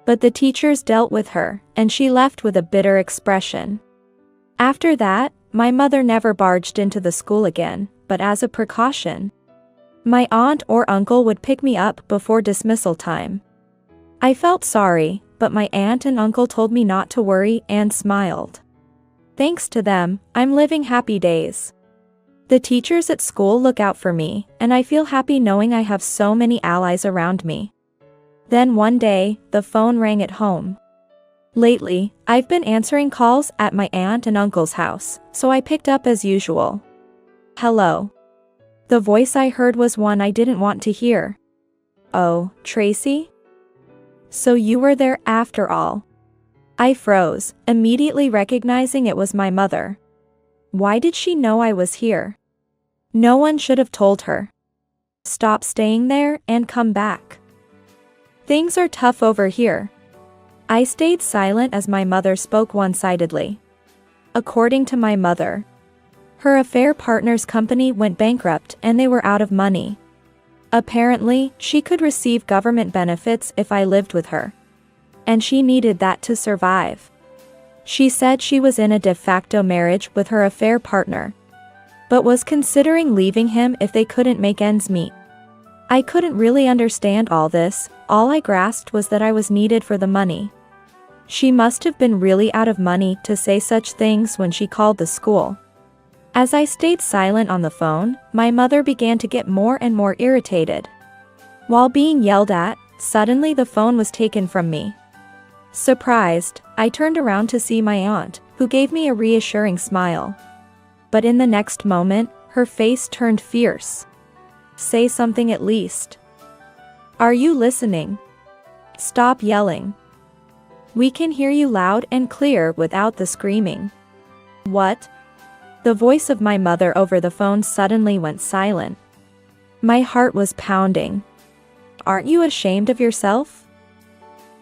Speaker 1: But the teachers dealt with her, and she left with a bitter expression. After that, my mother never barged into the school again, but as a precaution, my aunt or uncle would pick me up before dismissal time. I felt sorry, but my aunt and uncle told me not to worry and smiled. Thanks to them, I'm living happy days. The teachers at school look out for me, and I feel happy knowing I have so many allies around me. Then one day, the phone rang at home. Lately, I've been answering calls at my aunt and uncle's house, so I picked up as usual. Hello. The voice I heard was one I didn't want to hear. Oh, Tracy? So you were there after all. I froze, immediately recognizing it was my mother. Why did she know I was here? No one should have told her. Stop staying there and come back. Things are tough over here. I stayed silent as my mother spoke one-sidedly. According to my mother, her affair partner's company went bankrupt and they were out of money. Apparently, she could receive government benefits if I lived with her. And she needed that to survive. She said she was in a de facto marriage with her affair partner, but was considering leaving him if they couldn't make ends meet. I couldn't really understand all this, all I grasped was that I was needed for the money. She must have been really out of money to say such things when she called the school. As I stayed silent on the phone, my mother began to get more and more irritated. While being yelled at, suddenly the phone was taken from me. Surprised, I turned around to see my aunt, who gave me a reassuring smile. But in the next moment, her face turned fierce. Say something at least. Are you listening? Stop yelling. We can hear you loud and clear without the screaming. What? The voice of my mother over the phone suddenly went silent. My heart was pounding. Aren't you ashamed of yourself?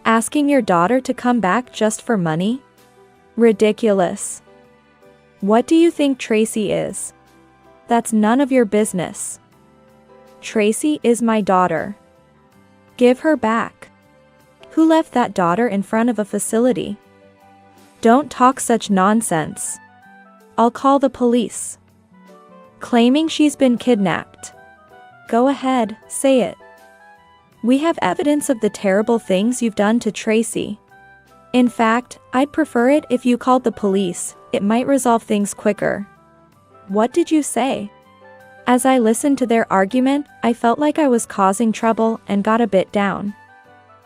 Speaker 1: Asking your daughter to come back just for money? Ridiculous. What do you think Tracy is? That's none of your business. Tracy is my daughter. Give her back. Who left that daughter in front of a facility? Don't talk such nonsense. I'll call the police. Claiming she's been kidnapped. Go ahead, say it. We have evidence of the terrible things you've done to Tracy. In fact, I'd prefer it if you called the police, it might resolve things quicker. What did you say? As I listened to their argument, I felt like I was causing trouble and got a bit down.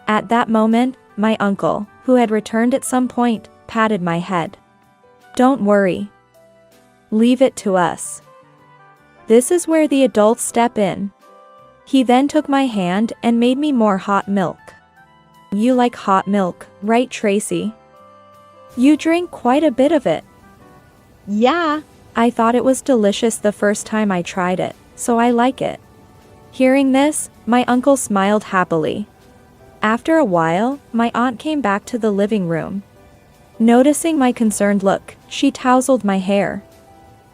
Speaker 1: At that moment, my uncle, who had returned at some point, patted my head. Don't worry. Leave it to us. This is where the adults step in. He then took my hand and made me more hot milk. You like hot milk, right, Tracy? You drink quite a bit of it.
Speaker 2: Yeah.
Speaker 1: I thought it was delicious the first time I tried it, so I like it. Hearing this, my uncle smiled happily. After a while, my aunt came back to the living room. Noticing my concerned look, she tousled my hair.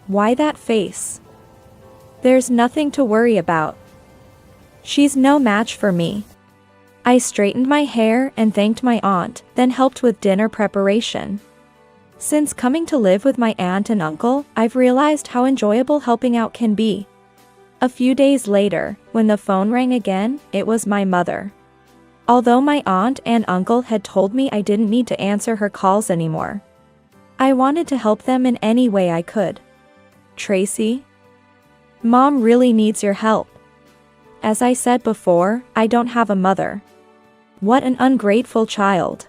Speaker 1: Why that face? There's nothing to worry about. She's no match for me. I straightened my hair and thanked my aunt, then helped with dinner preparation. Since coming to live with my aunt and uncle, I've realized how enjoyable helping out can be. A few days later, when the phone rang again, it was my mother. Although my aunt and uncle had told me I didn't need to answer her calls anymore, I wanted to help them in any way I could. Tracy? Mom really needs your help. As I said before, I don't have a mother. What an ungrateful child.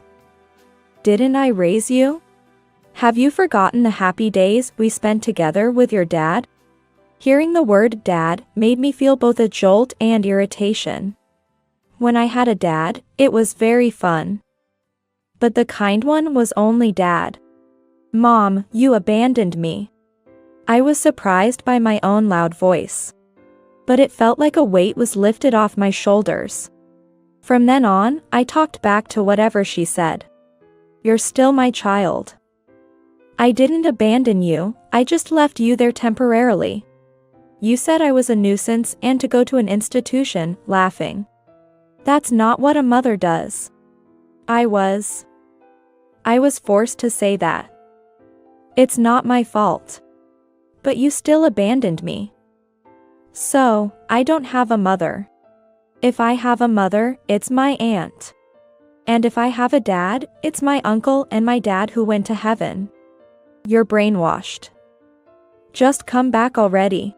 Speaker 1: Didn't I raise you? Have you forgotten the happy days we spent together with your dad? Hearing the word dad made me feel both a jolt and irritation. When I had a dad, it was very fun. But the kind one was only dad. Mom, you abandoned me. I was surprised by my own loud voice. But it felt like a weight was lifted off my shoulders. From then on, I talked back to whatever she said. You're still my child. I didn't abandon you, I just left you there temporarily. You said I was a nuisance and to go to an institution, laughing. That's not what a mother does. I was forced to say that. It's not my fault. But you still abandoned me. So, I don't have a mother. If I have a mother, it's my aunt. And if I have a dad, it's my uncle and my dad who went to heaven. You're brainwashed. Just come back already.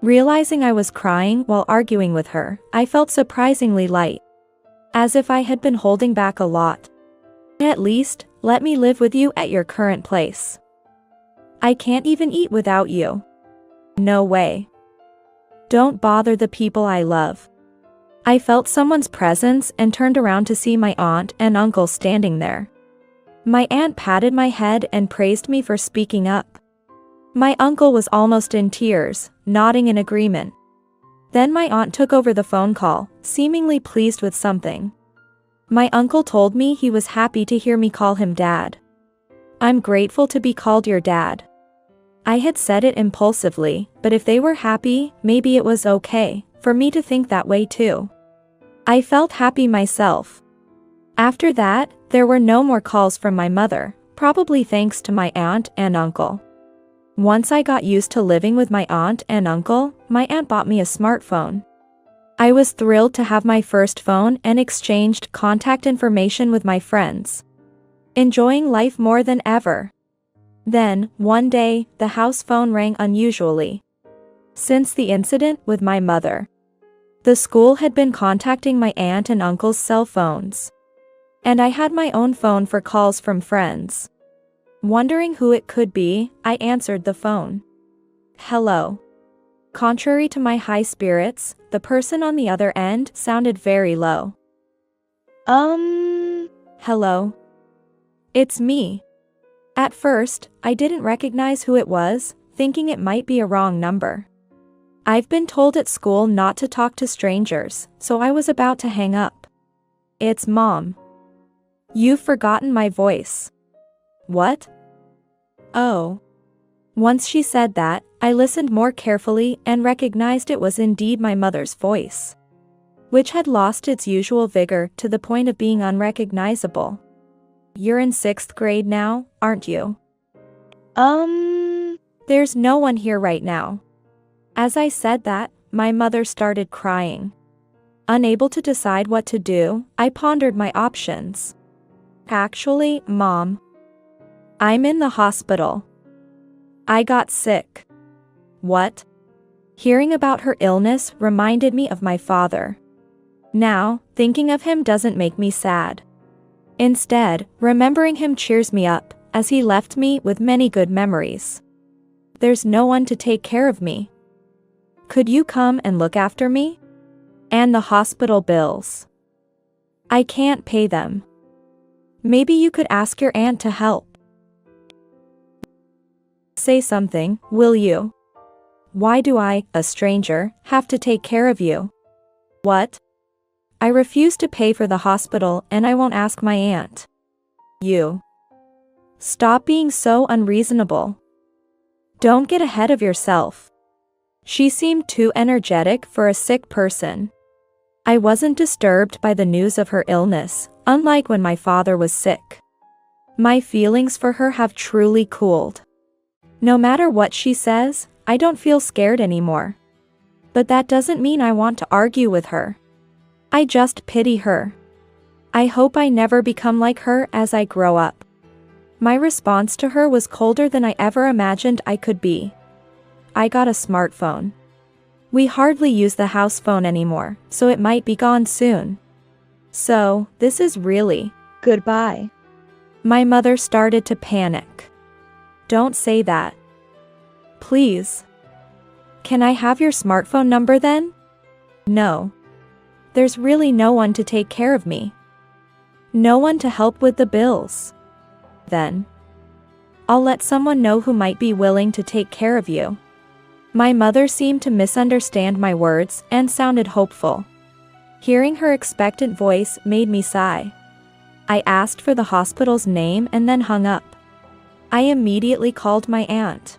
Speaker 1: Realizing I was crying while arguing with her, I felt surprisingly light. As if I had been holding back a lot. At least, let me live with you at your current place. I can't even eat without you. No way. Don't bother the people I love. I felt someone's presence and turned around to see my aunt and uncle standing there. My aunt patted my head and praised me for speaking up. My uncle was almost in tears, nodding in agreement. Then my aunt took over the phone call, seemingly pleased with something. My uncle told me he was happy to hear me call him dad. I'm grateful to be called your dad. I had said it impulsively, but if they were happy, maybe it was okay for me to think that way too. I felt happy myself. After that, there were no more calls from my mother, probably thanks to my aunt and uncle. Once I got used to living with my aunt and uncle, my aunt bought me a smartphone. I was thrilled to have my first phone and exchanged contact information with my friends. Enjoying life more than ever. Then, one day, the house phone rang unusually. Since the incident with my mother, the school had been contacting my aunt and uncle's cell phones. And I had my own phone for calls from friends. Wondering who it could be, I answered the phone. Hello. Contrary to my high spirits, the person on the other end sounded very low. Hello. It's me. At first, I didn't recognize who it was, thinking it might be a wrong number. I've been told at school not to talk to strangers, so I was about to hang up. It's Mom. You've forgotten my voice. What? Oh. Once she said that, I listened more carefully and recognized it was indeed my mother's voice, which had lost its usual vigor to the point of being unrecognizable. "You're in 6th grade now, aren't you?" "There's no one here right now." As I said that, my mother started crying. Unable to decide what to do, I pondered my options. "Actually, Mom, I'm in the hospital. I got sick." "What?" Hearing about her illness reminded me of my father. Now, thinking of him doesn't make me sad. Instead, remembering him cheers me up, as he left me with many good memories. "There's no one to take care of me. Could you come and look after me? And the hospital bills. I can't pay them. Maybe you could ask your aunt to help. Say something, will you? Why do I, a stranger, have to take care of you?" "What? I refuse to pay for the hospital and I won't ask my aunt." "You. Stop being so unreasonable. Don't get ahead of yourself." She seemed too energetic for a sick person. I wasn't disturbed by the news of her illness, unlike when my father was sick. My feelings for her have truly cooled. No matter what she says, I don't feel scared anymore. But that doesn't mean I want to argue with her. I just pity her. I hope I never become like her as I grow up. My response to her was colder than I ever imagined I could be. I got a smartphone. We hardly use the house phone anymore, so it might be gone soon. So, this is really
Speaker 2: Goodbye.
Speaker 1: My mother started to panic. "Don't say that. Please. Can I have your smartphone number then?" "No. There's really no one to take care of me. No one to help with the bills." "Then I'll let someone know who might be willing to take care of you." My mother seemed to misunderstand my words and sounded hopeful. Hearing her expectant voice made me sigh. I asked for the hospital's name and then hung up. I immediately called my aunt.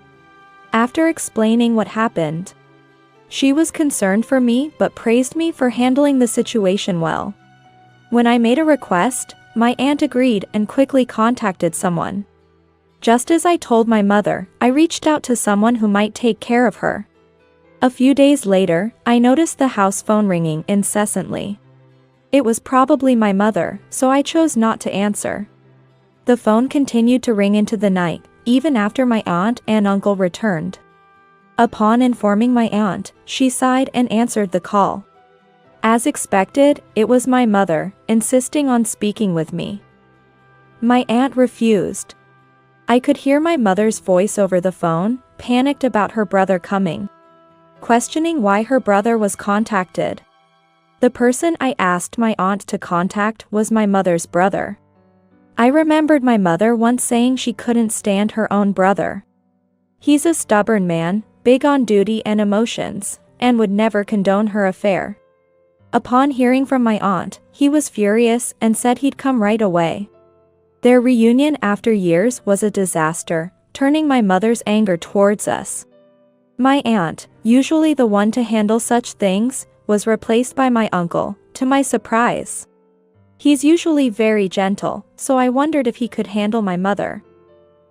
Speaker 1: After explaining what happened, she was concerned for me but praised me for handling the situation well. When I made a request, my aunt agreed and quickly contacted someone. Just as I told my mother, I reached out to someone who might take care of her. A few days later, I noticed the house phone ringing incessantly. It was probably my mother, so I chose not to answer. The phone continued to ring into the night, even after my aunt and uncle returned. Upon informing my aunt, she sighed and answered the call. As expected, it was my mother, insisting on speaking with me. My aunt refused. I could hear my mother's voice over the phone, panicked about her brother coming, questioning why her brother was contacted. The person I asked my aunt to contact was my mother's brother. I remembered my mother once saying she couldn't stand her own brother. He's a stubborn man, big on duty and emotions, and would never condone her affair. Upon hearing from my aunt, he was furious and said he'd come right away. Their reunion after years was a disaster, turning my mother's anger towards us. My aunt, usually the one to handle such things, was replaced by my uncle, to my surprise. He's usually very gentle, so I wondered if he could handle my mother.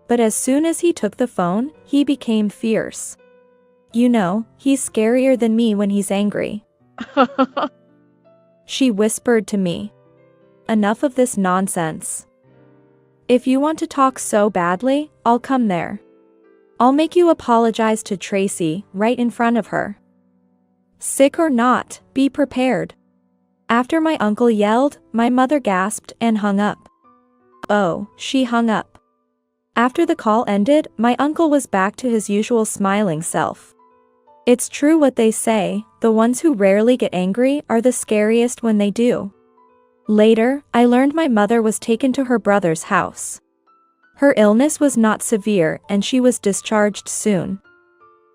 Speaker 1: But as soon as he took the phone, he became fierce. "You know, he's scarier than me when he's angry." She whispered to me. "Enough of this nonsense. If you want to talk so badly, I'll come there. I'll make you apologize to Tracy, right in front of her. Sick or not, be prepared." After my uncle yelled, my mother gasped and hung up. Oh, she hung up. After the call ended, my uncle was back to his usual smiling self. It's true what they say, the ones who rarely get angry are the scariest when they do. Later, I learned my mother was taken to her brother's house. Her illness was not severe and she was discharged soon.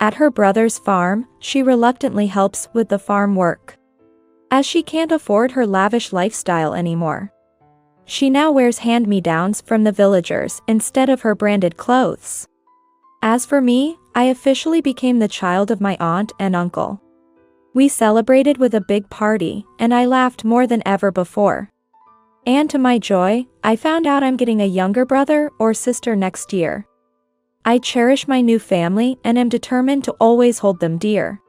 Speaker 1: At her brother's farm, she reluctantly helps with the farm work, as she can't afford her lavish lifestyle anymore. She now wears hand-me-downs from the villagers instead of her branded clothes. As for me, I officially became the child of my aunt and uncle. We celebrated with a big party, and I laughed more than ever before. And to my joy, I found out I'm getting a younger brother or sister next year. I cherish my new family and am determined to always hold them dear.